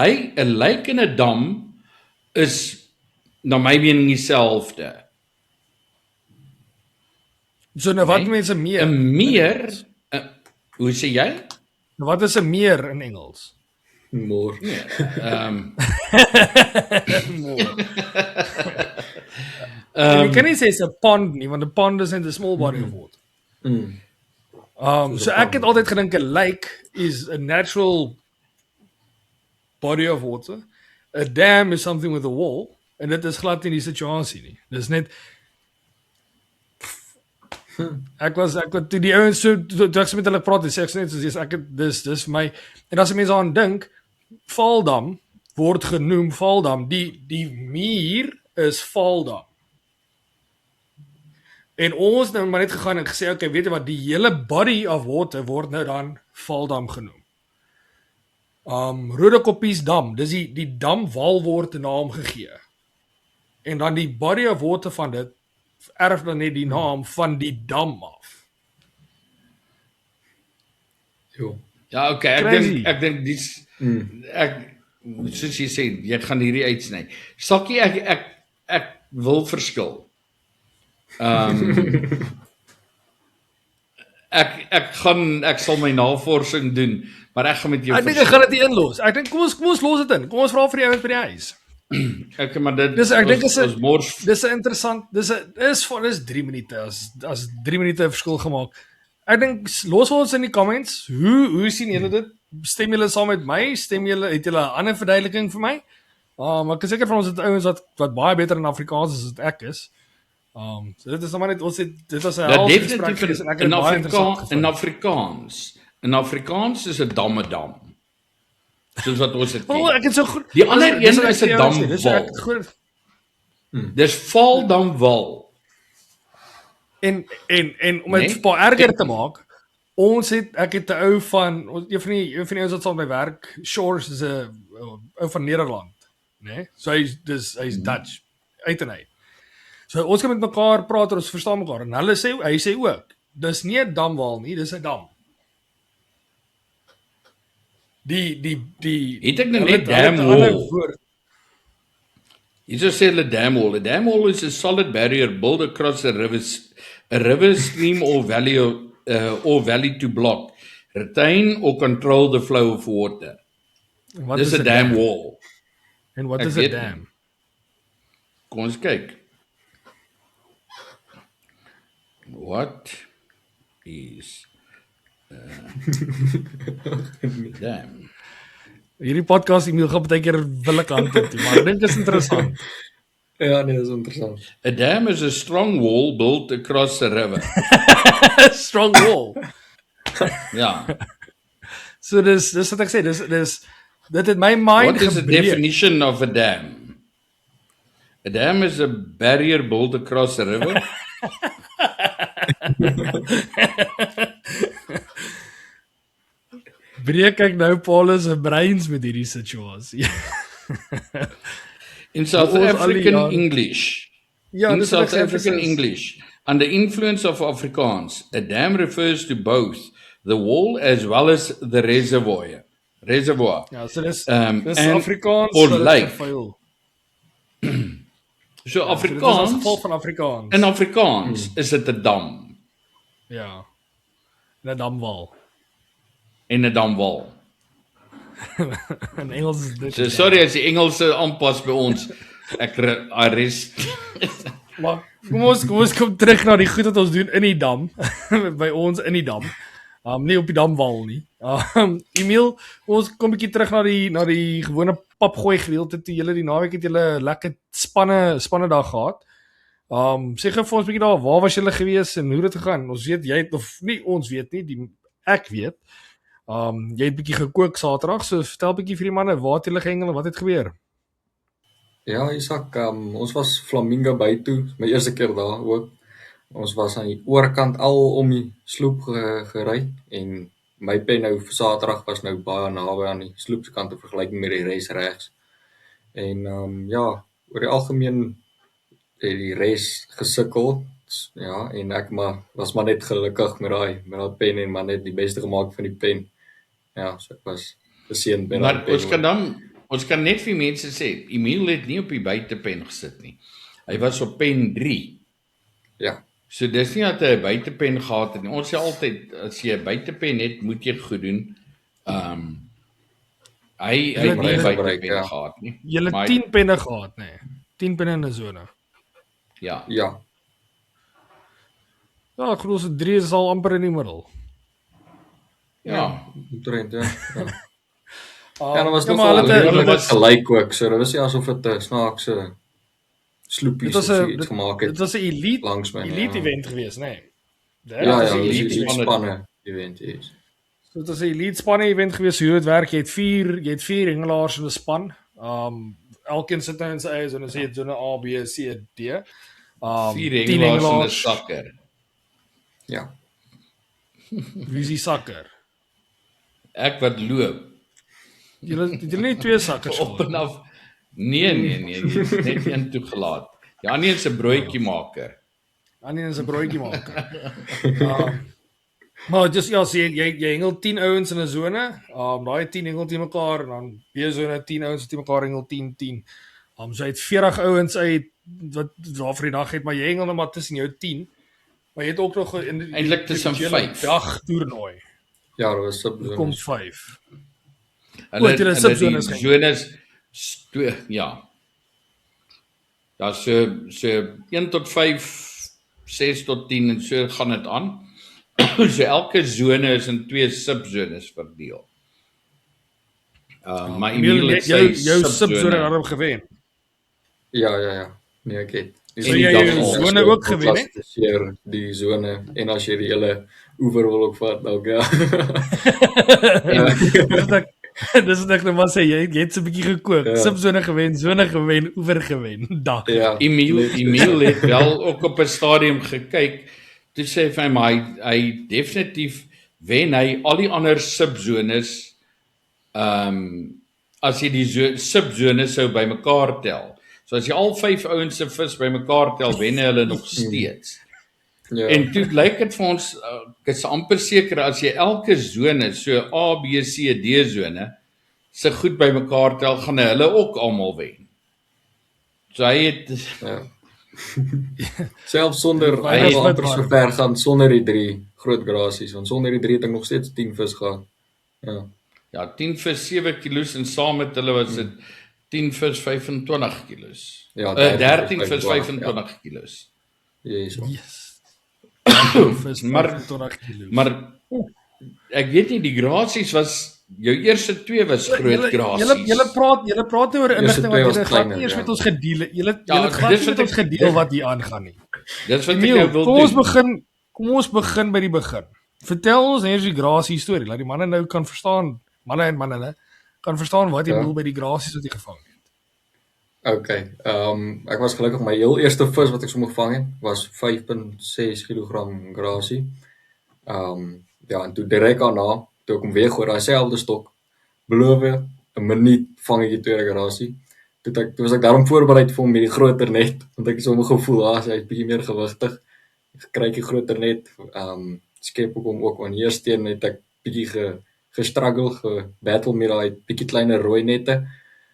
Lijk en 'n dam is na my mening dieselfde. So nou wat Nee. mense meer? 'n Meer, hoe sê jy? Wat is 'n meer in Engels? more. Jy kan nie sê is 'n pond nie, want 'n pond is net 'n small body of water. So ek het altyd gedink 'n lake is a natural body of water. A dam is something with a wall en dit is glad nie die situasie nie. Dis net ek was toe die ouens toe ek met hulle praat, sê ek net soos ek het dis vir my en as mense aan dink, Vaaldam word genoem Vaaldam, die muur is Vaaldam. En ons nou maar net gegaan en gesê okay, weet jy wat, die hele body of water word nou dan Vaaldam genoem. Rodekoppies dam, dis die damwal word 'n naam gegee. En dan die body of water van dit erf dan net die naam van die dam af. Jo. Ja, okay, Crazy. ek dink dis ek soos jy sê, jy gaan hierdie uitsny. Sakkie, ek wil verskil. Ek sal my navorsing doen, maar ek gaan met jou Ek dink ek gaan dit nie inlos. Ek dink kom ons los dit in. Kom ons vra vir die ouens by die huis. Ek maar dit Ek dink ons mors dis 'n interessant dis 3 minute as 3 minute verskil gemaak. Ek dink los ons in die comments. Hoe sien julle dit? Stem julle saam met my? Het julle 'n ander verduideliking vir my? Maar ek is seker van ons het ouens wat baie beter in Afrikaans is as wat ek is. So dit is nou maar net ons het dit was 'n Ja, half definitief gesprek gewees en ek het in dit baie interessant in gevind. Afrikaans. In Afrikaans is 'n dam. Soos wat ons dit Oh, ken. ek het so goed. Die ander dis een wat ek is vir 'n jou sê, dis wat ek damwal. goed- Dis Vaaldamwal. En om dit Nee? baie erger te maak, ek het 'n ou van een van die ouens wat saam met my werk, Shores is 'n ou van Nederland, né? Nee? So hy's Dutch uit en uit. So ons kan met mekaar praat en ons verstaan mekaar en hy sê ook, dis nie 'n damwal nie, dis 'n dam. Het ek nou hulle- net hulle het 'n dam ander wall? woord. Hierso sê hulle dam wall. A dam wall is a solid barrier built across a river stream or valley to block, retain or control the flow of water. Wat Dis is 'n dam wall. En wat Ek is 'n weet dam? nie. Kom ons kyk. What is dam? Hierdie podcast Emil gaan baie keer wil ek antwoord toe, maar ek dink dit is interessant. Ja, nee, dat is interessant. A dam is a strong wall built across a river. Strong wall. Ja. So dis wat ek sê, dit het my mind What is the gebreek. definition of a dam? A dam is a barrier built across a river. breek ek nou Paulus se breins met hierdie situasie. In South Ons al die African jare- English. Ja, In dis wat ek South sê, African dis is- English, under influence of Afrikaans, a dam refers to both the wall as well as the reservoir. Ja, so dis And Afrikaans or wat dit lake. vervuil. So Ja, so dit is as Afrikaans, geval van Afrikaans. in Afrikaans is dit 'n dam Ja. In 'n damwal. en 'n damwal. In Engels is dit. So sorry as die Engelse aanpas by ons. Ek arrest. Maar kom ons kom terug na die goed wat ons doen in die dam. By ons in die dam. Nie op die damwal nie. Emil, ons kom 'n bietjie terug na die gewone papgooi gedeelte toe julle die naweek het julle lekker spanne dag gehad. Sê gou vir ons 'n bietjie daar, waar was julle gewees en hoe het dit gegaan? Ons weet jy het of nie ons weet nie, ek weet. Jy het bietjie gekook Saterdag, so vertel 'n bietjie vir die manne, waar het julle gehengel en wat het gebeur? Ja, Isak, ons was Flamingo by toe, my eerste keer daar ook. Ons was aan die oorkant al om die sloep gery en my pen nou vir Saterdag was nou baie naby aan die sloep se kant in vergelyking met die res regs. En ja, oor die algemeen het die res gesukkel. Ja, en ek was maar net gelukkig met daai pen en maar net die beste gemaak van die pen. Ja, so ek was geseënd met daai Maar pen. ons kan net vir mense sê, Emil het nie op die buitepen gesit nie. Hy was op pen 3. Ja, So dis nie dat hy 'n buitepen gehad het nie. Ons sê altyd as jy 'n buitepen het, moet jy dit goed doen. Hy het nie 'n gebruik, buitepen ja. gehad nie. Julle Maar 10 penne gehad, nê? 10 penne in 'n sone. Ja. ja. Ja, ek glo se 3 is al amper in die middel. Ja. Omtrent, ja. Ja, dat was nog maar hulle hulle wel was- gelyk ook, so dit was nie asof dit 'n snaakse sloepies Dit was of so 'n iets gemaak dit het was 'n langs my. elite Ja, event geweest, nê? ja, ja, was dit een was elite iets spanne. spanne event is. So dit was 'n elite spanne event geweest. Hoe dit werk, jy het 4 hengelaars in 'n span. Elkeen sit nou in sy eie sone, sê jy sone A, B, C, D. 4 10 hengelaars en 'n hengelaars. sakker. Ja. Wie is die sakker? Ek wat loop Julle het julle nie 2 sakkers op en gehad. af. Nee, jy het net een toegelaat. Die ander een se broodjie maker. Annie is 'n broodjie maak. Maar just ja, sê jy hengel 10 ouens in 'n sone. Daai 10 hengel teen mekaar en dan B-sone 10 ouens teen mekaar hengel 10. So jy het 40 ouens uit wat daar vir die dag het, maar jy hengel net maar tussen jou 10. Maar jy het ook nog in Eintlik tussen 5. dag toernooi. Ja, dit was Dit kom 5. Hulle het julle subzones die gehengel? zones ja. Ja, so 1 tot 5, 6 tot 10 en so gaan dit aan. So elke sone is in 2 subzones verdeel. Maar Emil het sy jou subzone daarop gewen. Ja. Nee, ek het. So jy jou sone ook gewen, hè? Hè? Die sone en as jy die hele oewer wil ook vat, dan ja. Dis wat ek nou maar sê, jy het so 'n bietjie gekook. Ja. Subzone gewen, sone gewen, oewer gewen. Dag. Ja. Emil het wel ook op 'n stadium gekyk. Toe sê hy vir my hy definitief wen hy al die ander subzones as jy die subzones sou bymekaar tel. So as jy al 5 ouens se vis bymekaar tel, wen hulle nog steeds. Ja. En toe lyk dit vir ons ek is amper seker as jy elke sone, so A, B, C, D sone se goed bymekaar tel, gaan hulle ook almal wen. So hy het Ja. Selfs sonder Hy hy is wil met amper so waar. ver gaan sonder die 3 groot grasies, want sonder die 3 het ek nog steeds 10 vis gehad. Ja. ja, 10 vis 7 kilos en saam met hulle was dit 10 vis 25 kilos. Ja, 13 vis 25, 25 kilos. Yes. Yes. Maar- Maar ek weet nie die grasies was jou eerste 2 was groot grasies. Julle praat nou oor Eerste inligting twee wat was julle glad kleiner, nie eers ja. met ons gedeel. Julle Ja, het glad dis nie wat met ons ek- gedeel wat hier aangaan nie. Dis wat ek Emil, nou wil kom doen. ons begin by die begin. Vertel ons net die grasie storie, laat die manne nou kan verstaan, manne en manne kan verstaan wat jy Ja. bedoel by die grasies wat jy gevang het. Okay. Ek was gelukkig my heel eerste vis wat ek sommer gevang het was 5.6 kg grasie. Ja, en toe direk daarna toe ek hom weer gooi, daai selfde stok, beloof 'n minuut vang ek die tweede grasie. Toe was ek daarom voorbereid vir hom met die groter net, want ek het sommer gevoel, hy is bietjie meer gewigtig. Ek kry die groter net, skep ek hom ook aan eersteen het ek bietjie gestruggle, gebattle met daai bietjie kleiner rooi nette.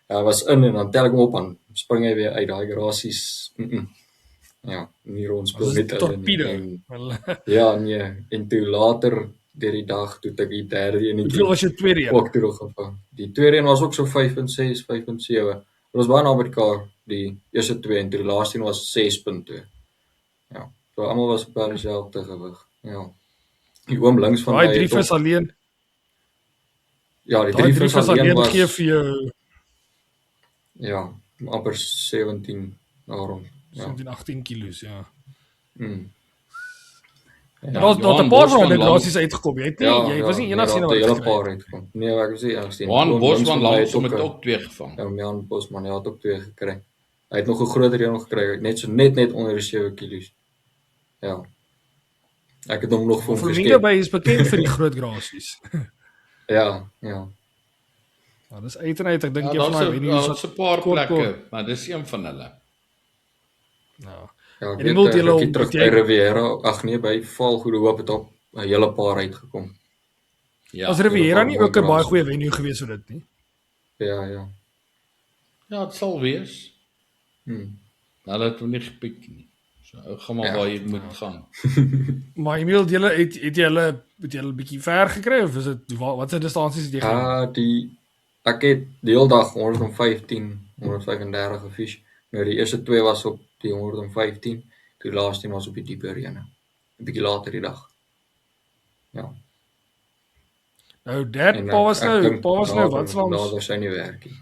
Hy was in en dan tel ek hom op en spring hy weer uit daai grasies. Ja, nie rondspeel Dit met is hulle torpedo. nie. Wel, Ja, nee, en toe later deur die dag toe het ek die derde een Hoeveel was jou tweede een? ook teruggevang. Die tweede een was ook so 5.6, 5.7. Dit was baie naby mekaar, die eerste twee en toe die laaste een was 6.2. Ja, so almal was op dieselfde gewig. Ja. Die oom links van Daai my drie het ook- vis alleen, Ja, die daai drie drie vis vis alleen alleen was gee vir jou ja, amper 17 daarom. Ja. 17, 18 kilos, ja. Mm. En daar's Johan daar 'n paar Bosman van die lang- grasies uitgekom. Jy het nie, jy was nie enigs nie wat wat die hele gekry paar het. uitkom. Nee, ek was nie enigs nie. Johan Oom links Bosman van my het langsom het ook ook 2 gevang. Ja, Johan Bosman, hy het ook 2 gekry. Hy het nog 'n groter een nog gekry, net onder die 7 kilos. Ja. Ek het hom nog vir hom Flamingo geskep. Bay is bekend vir die groot grasies. Ja. Ja, dis uit en uit. Ek dink Ja, een van daai daar's venues daar's 'n paar kort, plekke, maar dis een van hulle. Ja. Ja, ek En die weet multi-hulle ek om- het terug het by jy- Riviera, ag nee, by Valgoede Hoop het ook 'n hele paar uitgekom. Ja. Was Riviera nie ook 'n baie grasie. goeie venue gewees vir dit nie? Ja. Ja, dit sal wees. Hulle het hom nie gepiek nie. So ou gaan maar Ja. waar jy moet gaan. Maar Emil, het jy hulle 'n bietjie ver gekry of is dit wat se distansies het jy gegaan? Ek het die hele dag 115, 135 gefish. Nou die eerste 2 was op die 115, die laaste een was op die dieper ene. 'n Bietjie later die dag. Ja. Nou dat En, pa was ek nou, dink pa was nou wat daar langs. was hy nie werkie.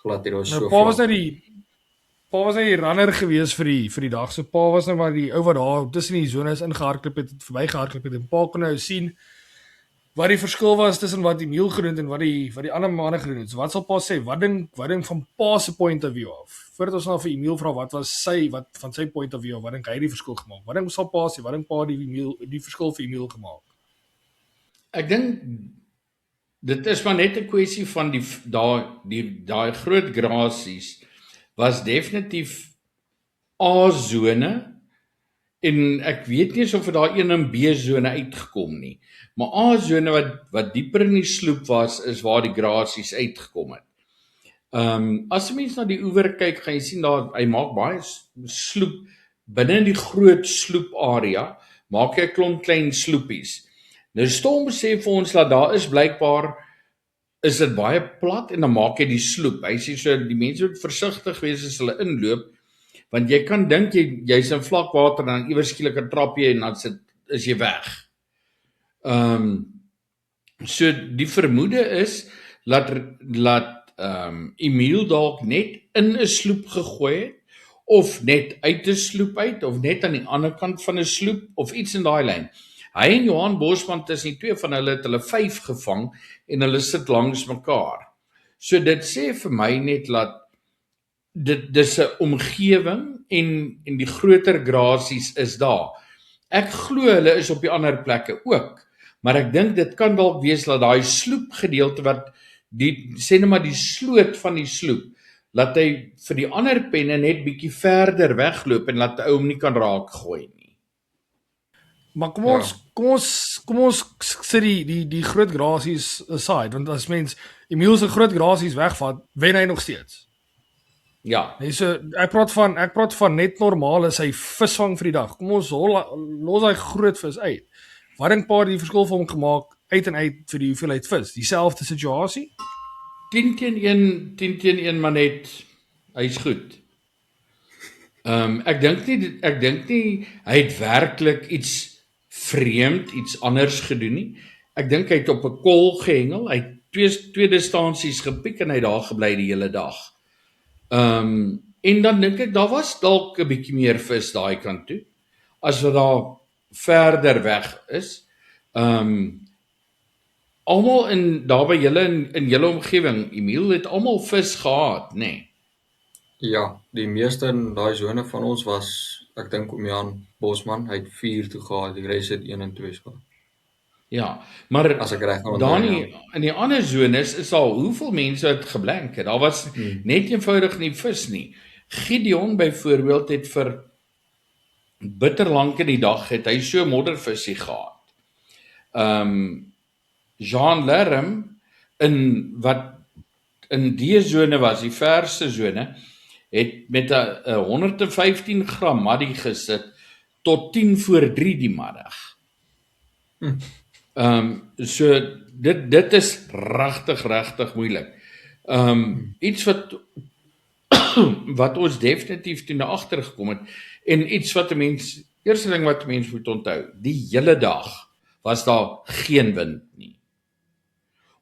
Glad hier was Nou so. pa was nou die runner gewees vir die dag. So pa was nou maar die ou wat daar tussen die zones ingehardloop het, verbygehardloop het en pa kon nou sien wat die verskil was tussen wat Emil gedoen het en wat die ander manne gedoen het. So wat sal pa sê? Wat ding van pa se point of view af? Voordat ons nou vir Emil vra wat van sy point of view af, wat dink hy die verskil gemaak? Wat dink sal pa sê? Wat dink pa die verskil vir Emil gemaak? Ek dink dit is maar net 'n kwessie van daai groot grasies was definitief A-sone en ek weet nie of daar een in B-sone uitgekom nie. Maar A-sone wat dieper in die sloep was is waar die grasies uitgekom het. As jy mens na die oewer kyk, gaan jy sien daar hy maak baie sloep binne in die groot sloeparea, maak hy 'n klomp klein sloepies. Nou Stom sê vir ons dat daar is blykbaar is dit baie plat en dan maak jy die sloep. Hy sê so die mense moet versigtig wees as hulle inloop want jy kan dink jy's in vlak water en dan iewers skielik 'n trap jy en dan is jy weg. So die vermoede is dat Emil dalk net in 'n sloep gegooi het of net uit 'n sloep uit of net aan die ander kant van 'n sloep of iets in daai lyn. Hy en Johan Bosman tussen die twee van hulle het hulle 5 gevang en hulle sit langs mekaar. So dit sê vir my net dat dis 'n omgewing en die groter grasies is daar. Ek glo hulle is op die ander plekke ook, maar ek dink dit kan dalk wees dat daai sloep gedeelte wat sê net maar die sloot van die sloep, laat hy vir die ander penne net bietjie verder wegloop en laat die ou hom nie kan raak gooi nie. Maar kom ons sit die groot grasies aside, want as mens Emil se groot grasies wegvat, wen hy nog steeds. Ja, Nee, so ek praat van net normale sy visvang vir die dag. Kom ons los daai groot vis uit. Wat dink pa die verskil vir hom gemaak uit en uit vir die hoeveelheid vis? Dieselfde situasie? 10 teen 1 maar net hy's goed. Ek dink nie hy het werklik iets vreemd, iets anders gedoen nie. Ek dink hy het op 'n kol gehengel, hy het twee distansies gepiek en hy het daar gebly die hele dag. En dan dink ek daar was dalk 'n bietjie meer vis daai kant toe as wat daar verder weg is. Almal daar by julle in julle omgewing, Emil het almal vis gehad, nê? Nee. Ja, die meeste in daai sone van ons was, ek dink oom Jan Bosman, hy het 4 toe gehad, die res het 1 en 2 gehad. Ja, maar as ek reg kan daar onthou. in die ander zones is al hoeveel mense het geblank het. Daar was net eenvoudig nie vis nie. Gideon byvoorbeeld het vir bitterlank in die dag het hy so moddervisie gehad. Jean Lerm in die zone was, die verste zone, het met 'n 115 gram maddy gesit tot 10 voor 3 die middag. So dit is regtig moeilik. Iets wat ons definitief toe na agter gekom het en iets wat 'n mens, eerste ding wat 'n mens moet onthou, die hele dag was daar geen wind nie.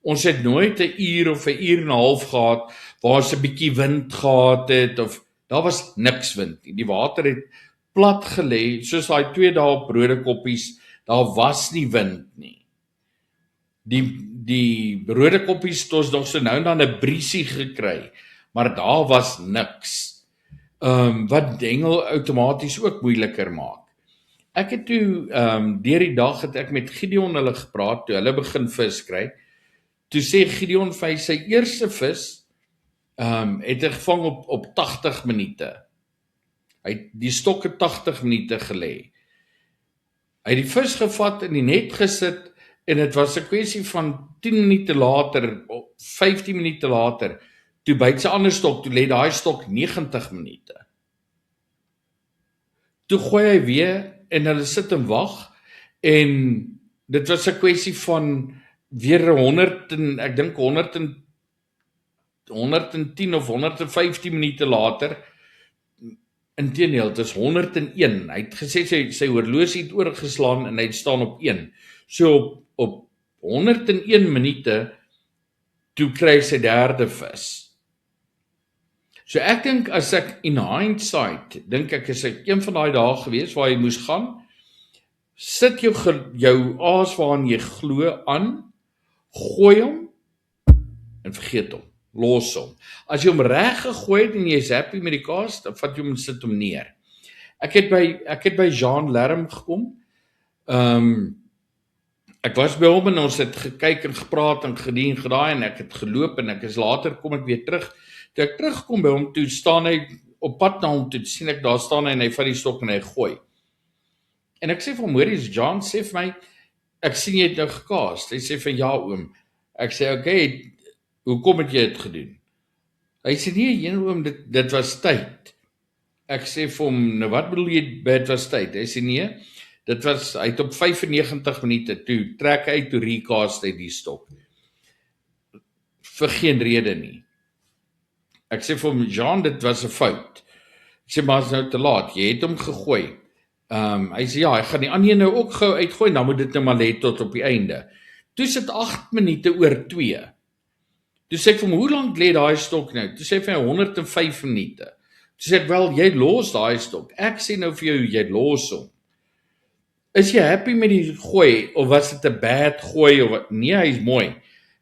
Ons het nooit 'n uur of 'n uur en 'n half gehad waar ons 'n bietjie wind gehad het of daar was niks wind nie. Die water het plat gelê, soos daai 2 dae op Rodekoppies, daar was nie wind nie. Die Rodekoppies het ons nog so nou en dan 'n briesie gekry, maar daar was niks. Wat Dengel outomaties ook moeiliker maak. Ek het toe deur die dag het ek met Gideon hulle gepraat toe hulle begin vis kry. Toe sê Gideon vir sy eerste vis het hy gevang op 80 minute. Hy het die stokke 80 minute gelê. Hy het die vis gevat in die net gesit en dit was 'n kwessie van 10 minute later, 15 minute later, toe byt sy ander stok, toe lê daai stok 90 minute. Toe gooi hy weer en hulle sit en wag en dit was 'n kwessie van weer 100 en ek dink 110 of 115 minute later. Inteendeel, dit is 101. Hy het gesê sy horlosie het oorgeslaan en hy staan op 1. So op 101 minute toe kry sy derde vis. So ek dink as ek in hindsight dink ek is ek een van daai dae gewees waar jy moes gaan, sit jou aas waarin jy glo aan, gooi hom en vergeet hom. Los hom. As jy hom reg gegooi het en jy is happy met die kaas, dan vat jy hom en sit hom neer. Ek het by Jean Lerm gekom. Ek was by hom en ons het gekyk en gepraat en gedien gedaai en ek het geloop en ek is later kom ek weer terug. Toe ek terugkom by hom, toe staan hy op pad na hom toe, sien ek daar staan hy en hy vat die stok en hy gooi. En ek sê vir hom, hoorie, John sê vir my, ek sien jy het nou gekaas. Hy sê vir ja oom. Ek sê okay, hoekom het jy dit gedoen? Hy sê nee, oom, dit was tyd. Ek sê vir hom, nou wat bedoel jy dit was tyd? Hy sê nee, hy het op 95 minute toe trek hy toe recast hy die stok. Vir geen rede nie. Ek sê vir hom, Jean, dit was 'n fout. Ek sê maar is nou te laat, jy het hom gegooi. Hy sê ja, hy gaan die ander nou ook gou uitgooi, dan moet dit nou maar lê tot op die einde. Toe sit 8 minute oor 2. Toe sê ek vir hom, hoe lank lê daai stok nou? Toe sê hy vir my 105 minute. Toe sê ek, wel, jy los daai stok. Ek sê nou vir jou, jy los hom. Is jy happy met die gooi, of was dit 'n bad gooi, of wat? Nee, hy is mooi.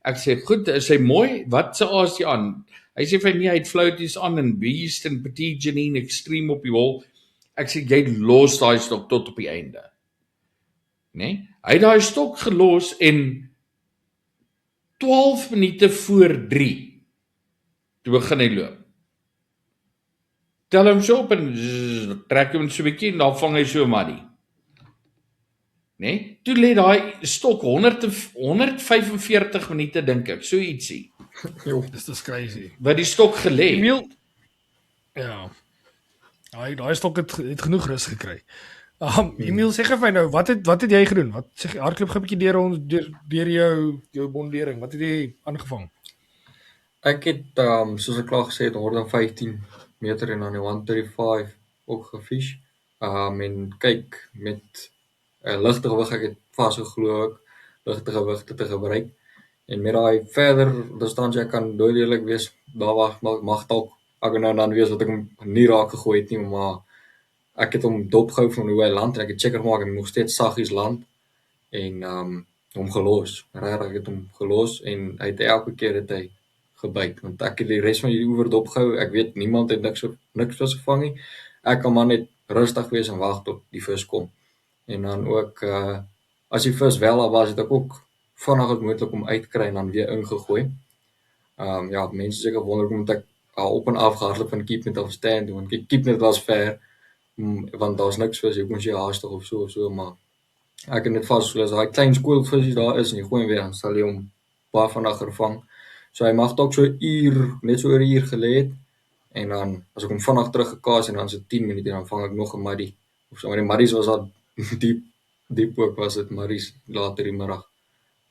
Ek sê, goed, is hy mooi? Wat se aas jy aan? Hy sê vir my, nee, hy het floaties aan, en beast, en petit janine, extreme op die wol. Ek sê, jy los daai stok tot op die einde. Nee? Hy het daai stok gelos, en 12 minute voor 3, toe begin hy loop. Tel hom so op, en trek hom so 'n bietjie, en dan vang hy so 'n maddy. Nee? Toe lê daai stok 145 minute, dink ek, so ietsie. Dis crazy. Wat die stok gelê. Emil, ja. Daai stok het genoeg rus gekry. Emil, sê gou vir my nou, wat het jy gedoen? Wat sê hardloop gou 'n bietjie deur jou bondering. Wat het jy aangevang? Ek het soos ek klaar gesê het 115 meter en dan die 135 ook gefish. En kyk met 'n ligte gewig, ek het vasgeglo ook ligte gewigte te gebruik. En met daai verder distansie kan duidelik wees, daar mag dalk ek nou dan wees wat ek hom nie raak gegooi het nie, maar ek het hom dopgehou van hoe hy land en ek het seker gemaak hy nog steeds saggies land en hom gelos. Regtig, ek het hom gelos en hy het elke keer het hy gebyt, want ek het die res van die oewer dopgehou. Ek weet niemand het niks vis gevang nie. Ek kan maar net rustig wees en wag tot die vis kom. En dan ook as die vis wel daar was, het ek ook vinnig as moontlik om uit te kry en dan weer ingegooi. Ja, mense seker wonder hoekom het ek op en af gehardloop van Keepnet af stand toe, want Keepnet was ver, want daar's niks vis, jy moes jy haastig of so, maar ek het net vasgestel as daai klein skoolvisies daar is en jy gooi hom weer, dan sal jy hom baie vinniger vang. So hy mag dalk so 'n uur, net so oor 'n uur gelê het, en dan as ek hom vinnig teruggekaas en dan so 10 minute dan vang ek nog 'n maddie. Of so, maar die maddies was al diep ook was dit maddies later die middag.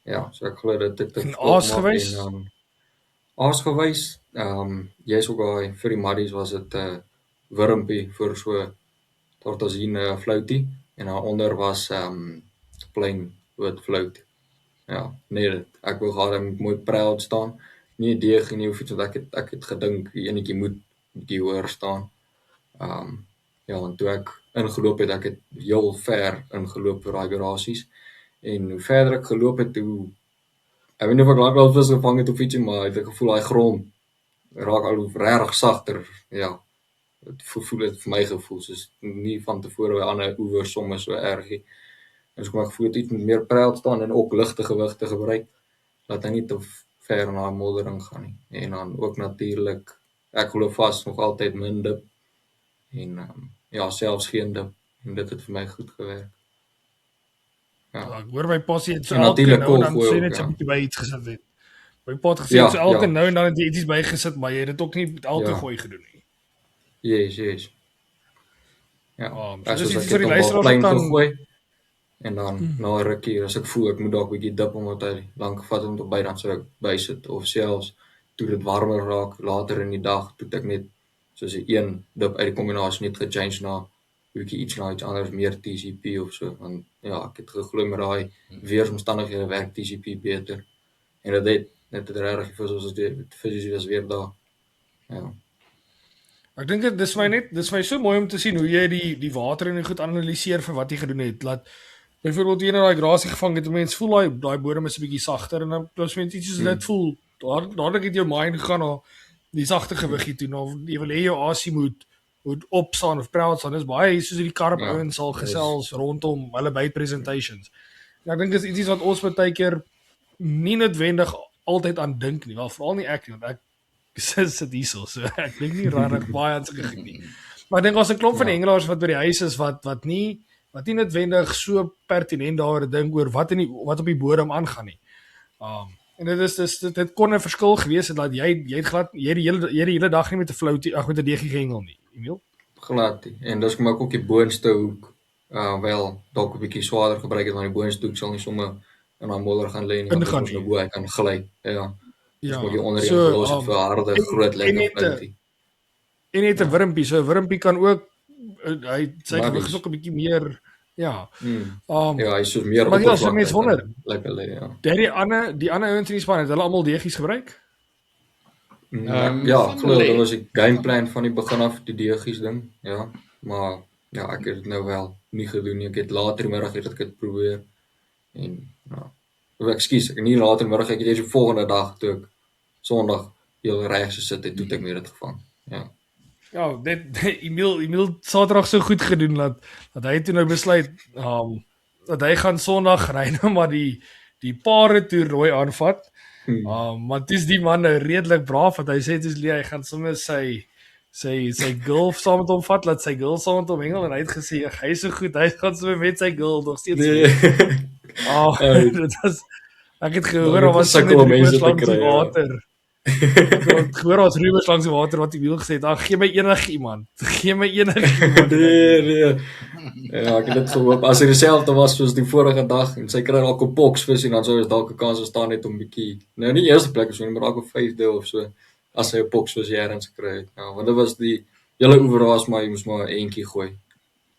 Ja, so ek glo dit het En aas gewys? Aas gewys, jy's ook daai vir die maddies was dit 'n wurmpie vir so tortazine floutie en daaronder was plain wit flout. Ja, nee, ek wou gehad hy moet mooi proud staan. Nie 'n deeg nie of iets wat ek het gedink die enetjie moet bietjie hoër staan. Ja, want toe ek ingeloop het, ek het heel ver ingeloop vir daai garasies. En hoe verder ek geloop het, toe ek weet nie of ek lank al vis gevang het of ietsie, maar ek het gevoel daai grond raak al hoe regtig sagter. Ja, het voel het vir my gevoel soos nie van tevore by ander oewers soms so erg nie. En so kom ek gevoel het iets met meer pryl staan en ook ligte gewigte gebruik, dat hy nie te ver na moddering gaan nie. En dan ook natuurlik, ek glo vas nog altyd min dip en ja, selfs geen dip. En dit het vir my goed gewerk. Ja, ek hoor my passie het so En elke natuurlijk nou en dan koolgooi sê ook, net so ja. 'n bietjie by iets gesit het. My pa het gesê Ja, so elke ja. nou en dan het jy iets bygesit, maar jy het dit ook nie met elke Ja. gooi gedoen nie. Yes. Ja, So as dis ek iets het vir die hom luisteraars klein wat kan gegooi, en dan na 'n rukkie, as ek voel ek moet dalk bietjie dip omdat hy lank gevat het om te byt, dan sou ek bysit, of selfs toe dit warmer raak later in die dag, toe ek net soos 'n een dip uit die kombinasie net gechange na bietjie iets anders, meer TCP of so, want ja, ek het geglo met daai weeromstandighede werk TCP beter. En dit het net regtig fisies was weer daar. Ja. Ek dink dis vir my so mooi om te sien hoe jy die water en die goed analiseer vir wat jy gedoen het. Laat byvoorbeeld jy nou daai grasie gevang het, mense voel daai bodem is 'n bietjie sagter en dan plus mense iets soos dit voel. Dadelik het jou mind gegaan na die sagte gewiggie toe, nou jy wil hê jou asie moet opstaan of proud staan. Dis baie soos die karp Ja, ouens sal gesels rondom hulle by presentations. En ek dink dis iets wat ons baie keer nie noodwendig altyd aan dink nie, wel veral nie ek nie, want ek sit hierso, so ek dink nie regtig baie aan sulke goed nie. Maar ek dink ons 'n klomp van die hengelaars wat by die huis is wat nie noodwendig so pertinent daaroor dink oor wat op die bodem aangaan nie. En dit kon 'n verskil gewees het dat jy die hele dag nie met 'n floutie, met 'n deegie gehengel nie, Emil. Glad nie. En dis kom ek ook die boonste hoek wel dalk 'n bietjie swaarder gebruik het, want die boonste hoek sal nie sommer in daai modder gaan lê nie, want Ingaan ons nou bo hy kan gly. Ja. Ja, Dis ook die onderin so, gelos het vir harde groot lekker floutie. En net 'n wurmpie, so 'n wurmpie kan ook sy Maar gewig is dis- ook 'n bietjie meer, ja. Ja, hy is so meer Maar ja, as jy oppervlakte mens wonder, lekker lê, ja. die ander ouens in die span het hulle almal deegies gebruik? Ja, van glo lê. dit was die gameplan van die begin af, die deegies ding, ja. Maar ja, ek het dit nou wel nie gedoen nie. Ek het later die middag het ek dit probeer. En ja. Ekskuus, ek nie later die middag, ek het eers die volgende dag toe ek Sondag heel reg gesit het, toe het ek meer dit gevang. Ja. Ja, Emil Saterdag so goed gedoen dat hy toe nou besluit dat hy gaan Sondag ry nou maar die pare toernooi aanvat. Maar dis die man nou redelik braaf wat hy sê dis hy gaan sommer sy girl saam met hom vat, laat sy girl saam met hom hengel en hy het gesê hy is so goed, hy gaan sommer met sy girl nog steeds. Dit was ek het gehoor daar was sukkel om mense te kry, ja. water. Ek het gehoor ons rumors langs die water wat Emil gesê het, "Ag, gee my enigiemand. Gee my enigiemand." Nee. Ja, ek het dit gehoop. As hy dieselfde was soos die vorige dag en sy kry dalk 'n boksvis en dan sou ons dalk 'n kans staan net om bietjie, nou nie eerste plek so, maar dalk op 5de of so, as hy 'n boksvis jare gekry het. Ja, want dit was die hele oewer was maar jy moes maar 'n entjie gooi.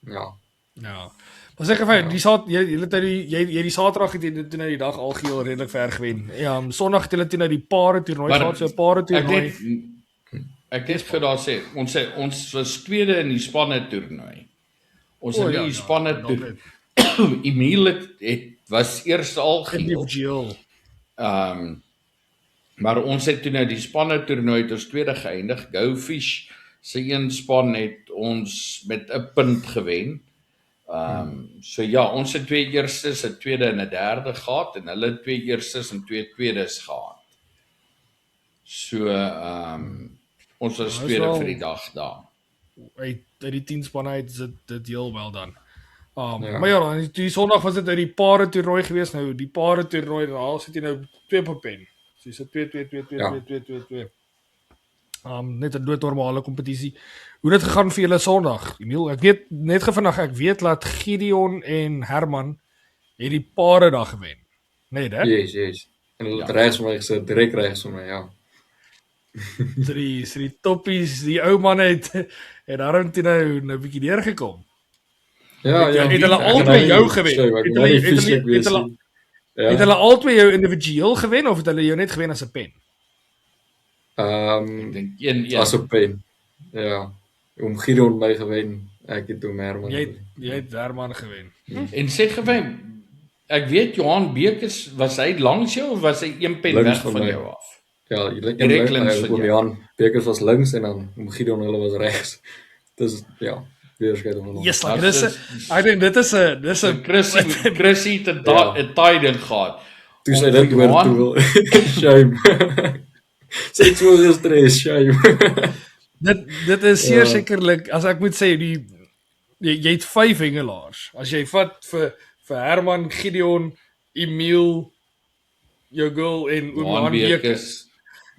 Ja. Ja. Maar seker vir jy die Saterdag het jy toe nou die dag algeheel redelik ver gewen. Ja, Sondag het hulle toe nou die pare toernooi gehad, so 'n pare toernooi. Ek net vir daar sê, ons was tweede in die spanne toernooi. Ons het nie die spanne toernooi. Emil was eerste algeheel. Individueel. Maar ons het toe nou die spanne toernooi ons tweede geëindig. Go Fish se een span het ons met 'n punt gewen. So ja, ons het 2 eerstes, 'n tweede en 'n derde gehad en hulle 2 eerstes en 2 tweedes gehad. So ons was Nou, tweede is vir wel- die dag daar. Uit die 10 spanne uit is dit heel wel dan. Ja. Maar ja, dan die Sondag was dit uit die pare toernooi geweest. Nou die pare toernooi, daar sit jy nou 2 op 'n pen. So dis 2 2 2 2 Ja. 2 2 2 2. Net 'n doodnormale kompetisie. Hoe het dit gegaan vir julle Sondag? Emil, ek weet net gevindig, ek weet dat Gideon en Herman het die pare dag gewen. Net hè? Yes. En hulle het regs vir my gesit, direk regs vir my, ja. Drie toppies, die ou man het daarom toe nou 'n bietjie neergekom. Ja, Het hulle ek albei gaan nou jou nie gewen? sê, maar ek Het wil hulle- nie het hulle- vieslik wees het hulle- nie. Ja. Het hulle albei jou individueel gewen of het hulle jou net gewen as 'n pen? Ek dink 1-1. As op pen. Ja. Om Gideon my gewen, ek het hom Herman. Jy het Herman gewen. En sê gewyn, ek weet Johan Bekes, was hy langs jou of was hy 1 pen Links weg van van my. jou af? Ja, Direk links van oom jou. Jan Bekers was links en dan om Gideon hulle was regs. Dis ja, weerskeiing van ons. Yes, Ja, like, dis ek dink dit is 'n So Chrissy het 'n Ja. tyding gehad. Toe Om sy dit vir hoor Johan- toe wil. Shame. Sy het so gestres, shame. dit is seer Ja. sekerlik as ek moet sê jy het 5 hengelaars. As jy vat vir Herman, Gideon, Emil, jou girl en oom Johan Jan Bekes. Bekes.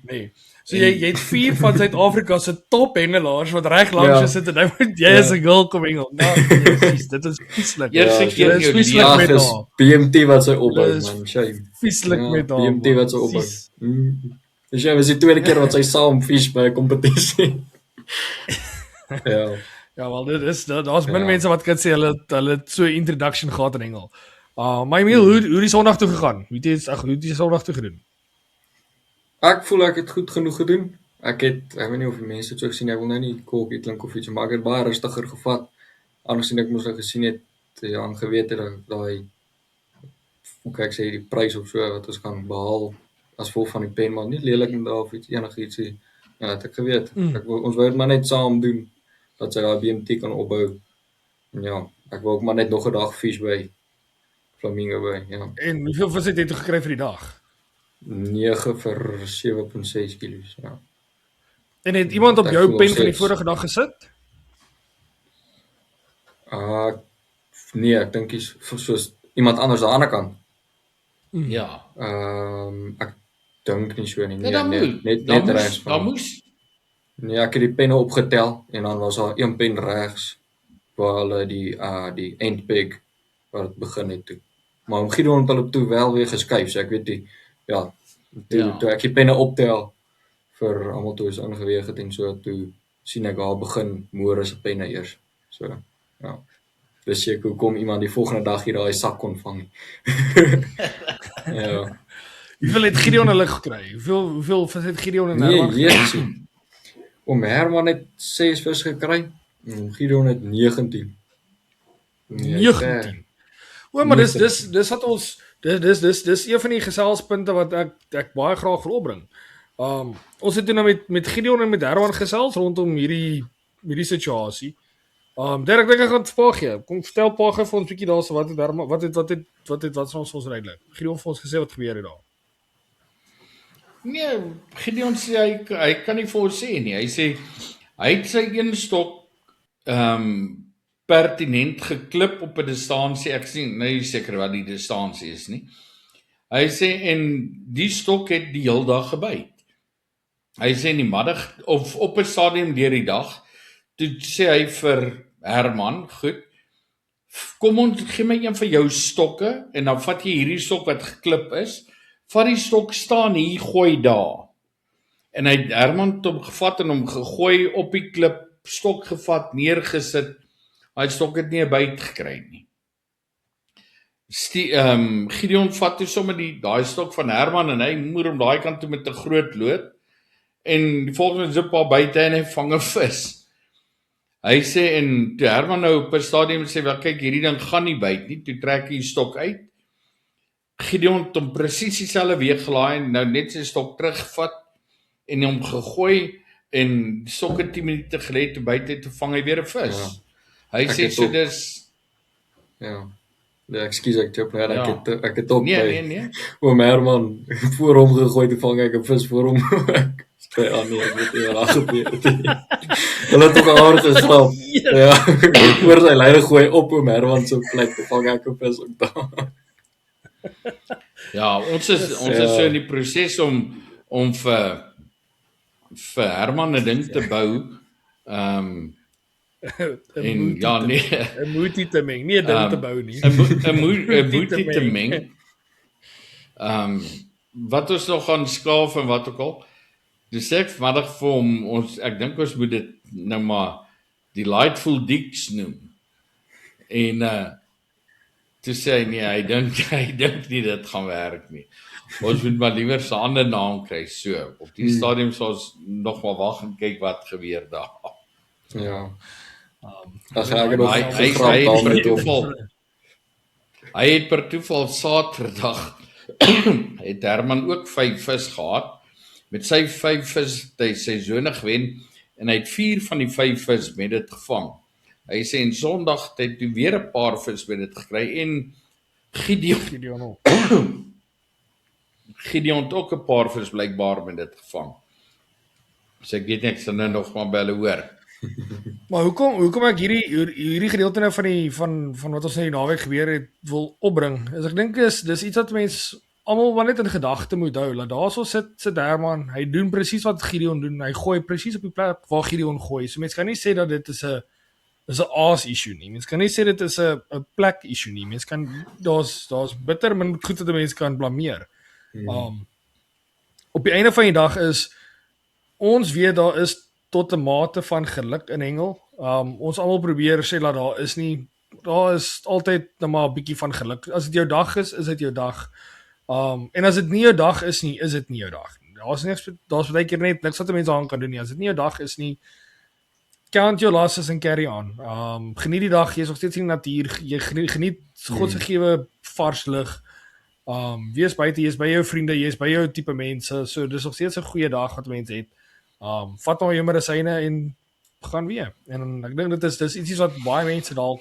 Nee. So jy het 4 van Suid-Afrika se top hengelaars wat reg langs Ja. jou sit en nou moet jy as 'n girl kom hengel. Nou, Jesus, dit is vieslik. Eerste Ja, keer dit in is jou vieslik lewe. met Ag, is haar. BMT wat sy opbou, Dis man, shame. Vieslik Ja, met haar. BMT man. wat sy opbou. Vies. Dis ja, was die tweede keer wat sy saam fish by 'n kompetisie. Ja. Ja, wel daar's min Ja. mense wat kan sê hulle het so 'n introduction gehad in Engel. Maar Emil, hoe die Sondag toe gegaan? Hoe het jy Sondag toe gedoen? Ek voel ek het goed genoeg gedoen. Ek weet nie of die mense dit so gesien het, ek wil nou nie kokkie klink of iets, maar ek het baie rustiger gevat. Andersien ek moes nou gesien het, ja, en geweet het dat daai hoe kan ek sê die prys of so wat ons gaan behaal as gevolg van die pen, maar nie lelik met daar of iets enigiets nie. Ja, het ek geweet. Ons wou dit maar net saam doen dat sy daai BMT kan opbou. En ja, ek wou ook maar net nog 'n dag fish by Flamingo by, ja. En hoeveel vis het jy toe gekry vir die dag? 9 vir 7.6 kilos, ja. En het iemand op Ek jou voel pen nog van die steeds. vorige dag gesit? Nee, ek dink dis soos iemand anders aan die ander kant. Ja. Ek dink nie so nie. Nee, dan moet. Net regs van. Dan moes. Nee, ek het die penne opgetel en dan was daar een pen regs waar hulle die endpeg waar dit begin het toe. Maar om Gideon het hulle toe wel weer geskuif, so ek weet nie. Ja. Toe ek die penne optel vir almal toe is ingeweeg het en so toe sien ek daar begin môre se penne eers. So ja. Dis seker hoekom iemand die volgende dag hier daai sak kon vang. Ja. Hoeveel het Gideon hulle gekry? Hoeveel vis het Gideon en Herman Nee, Jesus. Om Herman het 6 vis gekry en Gideon het 19. Nee, 19. O, maar dis wat ons dis een van die geselspunte wat ek baie graag wil opbring. Ons het toe nou met Gideon en met Herman gesels rondom hierdie situasie. Derek, ek gaan vraag gee. Kom vertel Paagie vir ons 'n bietjie daarso wat is ons redelik. Gideon vir ons gesê wat gebeur het daar. Nee, Gideon sê hy kan nie vir ons sê nie. Hy sê hy het sy een stok pertinent geklip op 'n distansie. Ek sien nou nie seker wat die distansie is nie. Hy sê en die stok het die hele dag gebyt. Hy sê in die middag of op 'n stadium deur die dag, toe sê hy vir Herman, goed, kom ons gee my een van jou stokke en dan vat jy hierdie stok wat geklip is, vat die stok staan hier, gooi daar. En hy het Herman het hom gevat en hom gegooi op die klip, stok gevat, neergesit. Hy stok het nie 'n byt gekry nie. Gideon vat toe sommer daai stok van Herman en hy moer hom daai kant toe met 'n groot lood. En die volgende zip paar buite en hy vang 'n vis. Hy sê en toe Herman nou op 'n stadium sê, "Wel kyk, hierdie ding gaan nie byt nie." Toe trek hy die stok uit. Gideon het hom presies dieselfde weeg gelaai en nou net sy stok teruggevat en hom gegooi en die stok het 10 minute gelê toe buite toe vang hy weer 'n vis. Ja. Hy Ek sê het so ook- dis Ja. Ja, ekskuus ek chop nou, Ja. ek het op by Nee. oom Herman voor hom gegooi te vang ek 'n vis voor hom. Ek sê nee, ek weet nie wat daar gebeur het nie. Hulle het ook 'n haar gestrap. Ja, oor sy lyne gooi op oom Herman se plek te vang ek 'n vis ook daar. Ja, ons is so in die proses om vir Herman 'n ding te bou. En ja, nee, 'n moetie te meng, nie 'n ding te bou nie. 'n moetie te meng. Wat ons nog gaan skaaf en wat ook al. Dis ek vanmiddag vir hom ek dink ons moet dit nou maar Delightful Dicks noem. En toe sê hy nee, hy dink nie dit gaan werk nie. Ons moet maar liewer 'n ander naam kry. So, op die stadium sal ons nog maar wag en kyk wat gebeur daar. Ja. Ek het nog Hy het per toeval Saterdag het Herman ook 5 vis gehad. Met sy 5 vis het hy seisoene gewen en hy het 4 van die 5 vis met dit gevang. Hy sê en Sondag het hy weer 'n paar vis met dit gekry en Gideon het ook 'n paar vis blykbaar met dit gevang. So ek weet nie, ek sal nou nog maar by hulle hoor. Maar hoekom ek hierdie gedeelte nou van wat ons in die naweek gebeur het wil opbring, is ek dink dis iets wat mense almal maar net in gedagte moet hou. Laat daarso sit Herman, hy doen presies wat Gideon doen. Hy gooi presies op die plek waar Gideon gooi. So mense kan nie sê dat dit is 'n aas issue nie. Mense kan nie sê dit is 'n plek issue nie. Mense kan daar's bitter min goed wat mense kan blameer. Op die einde van die dag is ons weet daar is tot 'n mate van geluk in hengel. Ons almal probeer sê dat daar is altyd net maar 'n bietjie van geluk. As dit jou dag is dit jou dag. En as dit nie jou dag is nie, is dit nie jou dag nie. Daar's baie keer net niks wat 'n mens aan kan doen nie. As dit nie jou dag is nie, count your losses and carry on. Geniet die dag, jy is nog steeds in die natuur, jy geniet God se gewe vars lug. Wees buite, jy is by jou vriende, jy is by jou tipe mense. So dis nog steeds 'n goeie dag wat mense het. Vat maar jou medisyne en gaan weer. En ek dink dit is iets wat baie mense dalk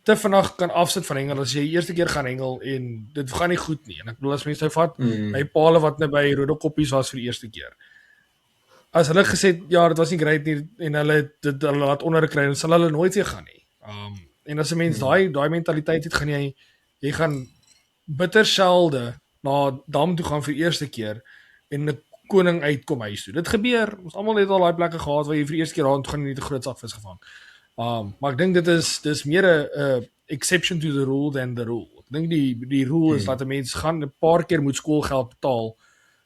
te vinnig kan afsit van hengel as jy eerste keer gaan hengel en dit gaan nie goed nie. En ek bedoel as mense nou vat by pale wat net by rode koppies was vir die eerste keer. As hulle gesê het, ja, dit was nie great nie en hulle laat onder kry, dan sal hulle nooit weer gaan nie. En as 'n mens daai mentaliteit het, gaan jy gaan bitter selde na dam toe gaan vir die eerste keer en 'n koning uitkom huis toe. Dit gebeur. Ons almal het al daai plekke gehad waar jy vir die eerste keer rond gaan en nie 'n groot sak vis gevang. Maar ek dink dis meer 'n exception to the rule than the rule. Ek dink die rule is dat 'n mens gaan 'n paar keer moet skoolgeld betaal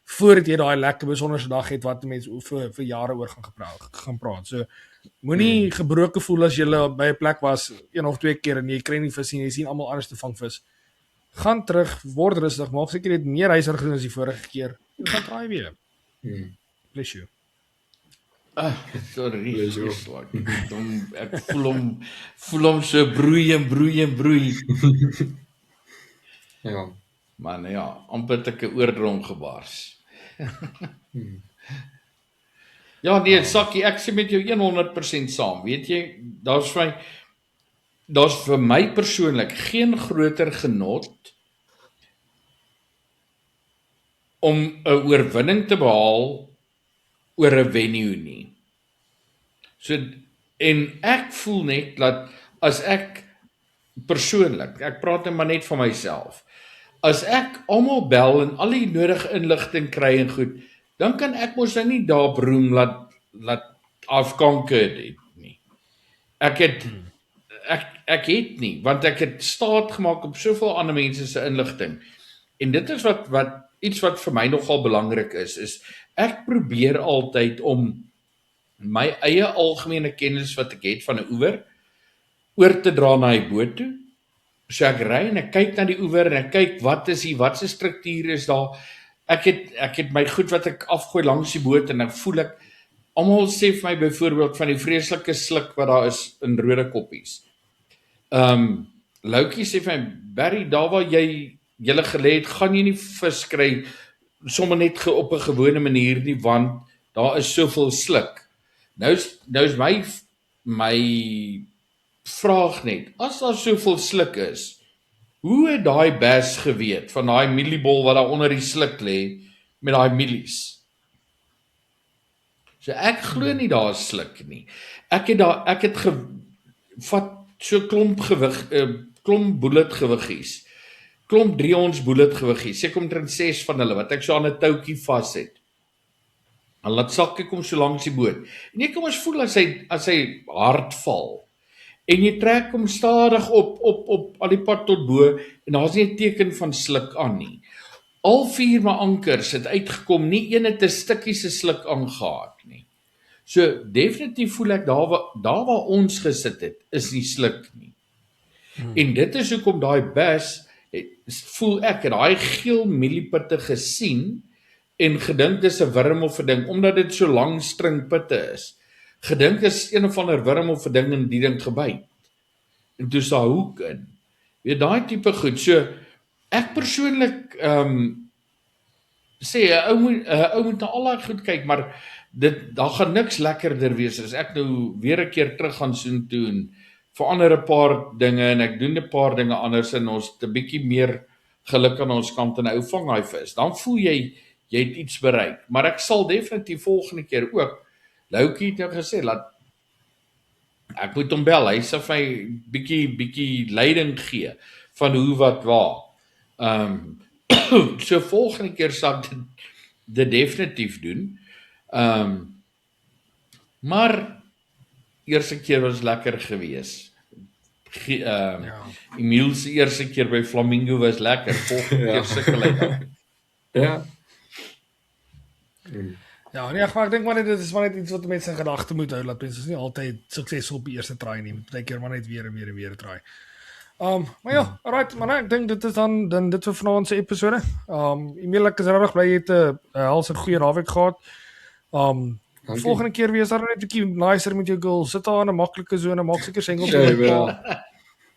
voordat jy daai lekker besonderse dag het wat mense vir jare oor gaan praat. So moenie gebroke voel as jy by 'n plek was 1 of 2 keer en jy kry nie vis nie, jy sien almal anders te vang vis. Gaan terug, word rustig, maak seker jy het meer huiswerk gedoen as die vorige keer. En gaan try weer. Bless you. Sorry. Ek voel hom so broei. Ja. Man, ja, amper het ek 'n oordrom gebars. Ja, nee, Sakkie, ek sê met jou 100% saam. Weet jy, daar's vir my persoonlik geen groter genot om 'n oorwinning te behaal oor 'n venue nie. So en ek voel net dat as ek persoonlik, ek praat net maar net van myself. As ek almal bel en al die nodige inligting kry en goed, dan kan ek mos nou nie daar broem laat afkanker het nie. Ek het nie, want ek het staat gemaak op soveel ander mense se inligting. En dit is iets wat vir my nogal belangrik is ek probeer altyd om my eie algemene kennis wat ek het van 'n oewer oor te dra na die boot toe. So ek ry en ek kyk na die oewer en ek kyk wat se struktuur is daar. Ek het my goed wat ek afgooi langs die boot en dan voel ek almal sê vir my byvoorbeeld van die vreeslike sluk wat daar is in rode koppies. Loukie sê vir my, Barry, daar waar julle gelê het, gaan jy nie vis kry sommer net op 'n gewone manier nie, want daar is soveel sluk. Nou is my vraag net, as daar soveel sluk is, hoe het daai bas geweet van daai mieliebol wat daar onder die sluk lê met daai mielies? So ek glo nie daar is sluk nie. Ek het vat so klomp klomp bullet gewiggies. Klomp 3 ons bullet gewiggies. Seker omtrent 6 van hulle wat ek so aan 'n toutjie vas het. En laat sak ek hom so langs die boot. En jy kan mos voel as hy hard val. En jy trek hom stadig op al die pad tot bo en daar's nie 'n teken van sluk aan nie. Al 4 my ankers het uitgekom, nie een het 'n stukkie se sluk aangehaat nie. So definitief voel ek daar waar ons gesit het, is nie sluk nie. En dit is hoekom daai bas, voel ek het daai geel mieliepitte gesien en gedink dis 'n wurm of 'n ding, omdat dit so lang stringpitte is. Gedink is een of ander wurm of 'n ding in die ding gebyt. En toe is daar hoek in. Weet daai tipe goed. So ek persoonlik sê 'n ou moet na al daai goed kyk, maar daar gaan niks lekkerder wees as ek nou weer 'n keer terug gaan soen toe en verander 'n paar dinge en ek doen 'n paar dinge anders en ons het 'n bietjie meer geluk aan ons kant en 'n ou vang hy vis. Dan voel jy het iets bereik. Maar ek sal definitief volgende keer ook Loukie het nou gesê laat ek moet hom bel. Hy sê vir my bietjie leiding gee van hoe wat waar. So volgende keer sal ek dit definitief doen. Maar eerste keer was lekker gewees. Emile se eerste keer by Flamingo was lekker. Volgende keer sukkel hy dan. Ja. Ja, nee, maar ek dink maar dit is maar net iets wat mense in gedagte moet hou, dat mense nie altyd suksesvol op die eerste try nie, moet baie keer maar net weer en weer try. Maar ja, alright, maar ek dink dit is dan dit vir vanaand se episode. Emile, ek is regtig bly jy het 'n helse goeie naweek gehad. Volgende keer wees daar net 'n bietjie nicer met jou girl. Sit daar in 'n maklike sone, maak seker sengeltjie met my pa.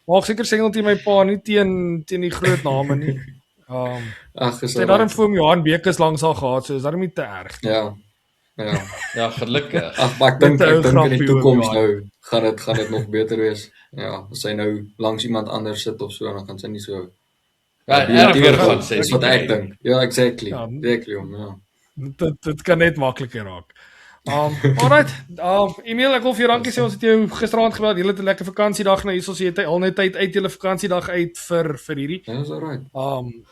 Maak seker sengeltjie met my pa, nie teen die groot name nie. Ag, is dit daarom vir Johan Bekes langs al gehad, so is daarom nie te erg. Ja, gelukkig. Ag, maar ek dink in die toekoms nou gaan dit nog beter wees. Ja, as hy nou langs iemand anders sit of so, dan gaan sy nie so erger gaan sê. Dis wat ek dink. Ja, exactly. Ja. Exactly, ja. Dit kan net makliker raak. Alright, Emile, ek wil vir jou dankie sê, ons het jou gisteraand gebel, jy het 'n lekker vakansiedag nou, hier ons het al net tyd uit julle vakansiedag uit vir hierdie. Ja, is alright.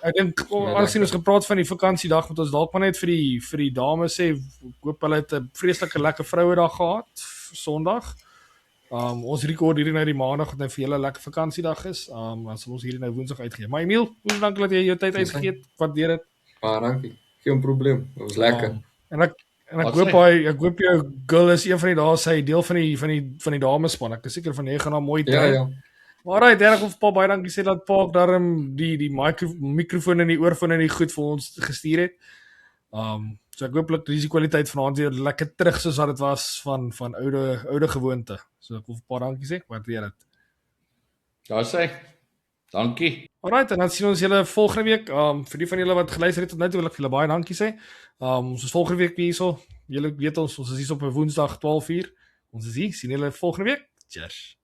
Ek dink aangesien ons gepraat van die vakansiedag, moet ons dalk maar net vir die dames sê, ek hoop hulle het 'n vreeslike lekker vrouedag gehad, Sondag. Ons rekord hierdie nou die maandag wat nou vir julle 'n lekker vakansiedag is. Dan sal ons hierdie nou Woensdag uitgee. Maar Emile, baie dankie dat jy jou tyd uitgegee het. Waardeer dit. Baie dankie. Geen probleem. Dit was lekker. En ek hoop jou girl is een van die dae sy deel van die damespan. Ek is seker van jy gaan haar mooi trek. Ja. Maar right, ek wil vir pa baie dankie sê dat pa daarom die mikrofoon en die oorfoon en die goed vir ons gestuur het. So ek hoop dat die kwaliteit vanaand weer lekker terug soos wat dit was van oude gewoonte. So ek wil vir pa dankie sê, waardeer dit. Daar sê. Dankie. Alright, en dan sien ons julle volgende week. Vir die van julle wat geluister het tot nou toe, wil ek vir julle baie dankie sê. Ons is volgende week weer hierso. Julle weet ons is hier op 'n Woensdag 12:00. Ons is hier. Sien julle volgende week. Cheers.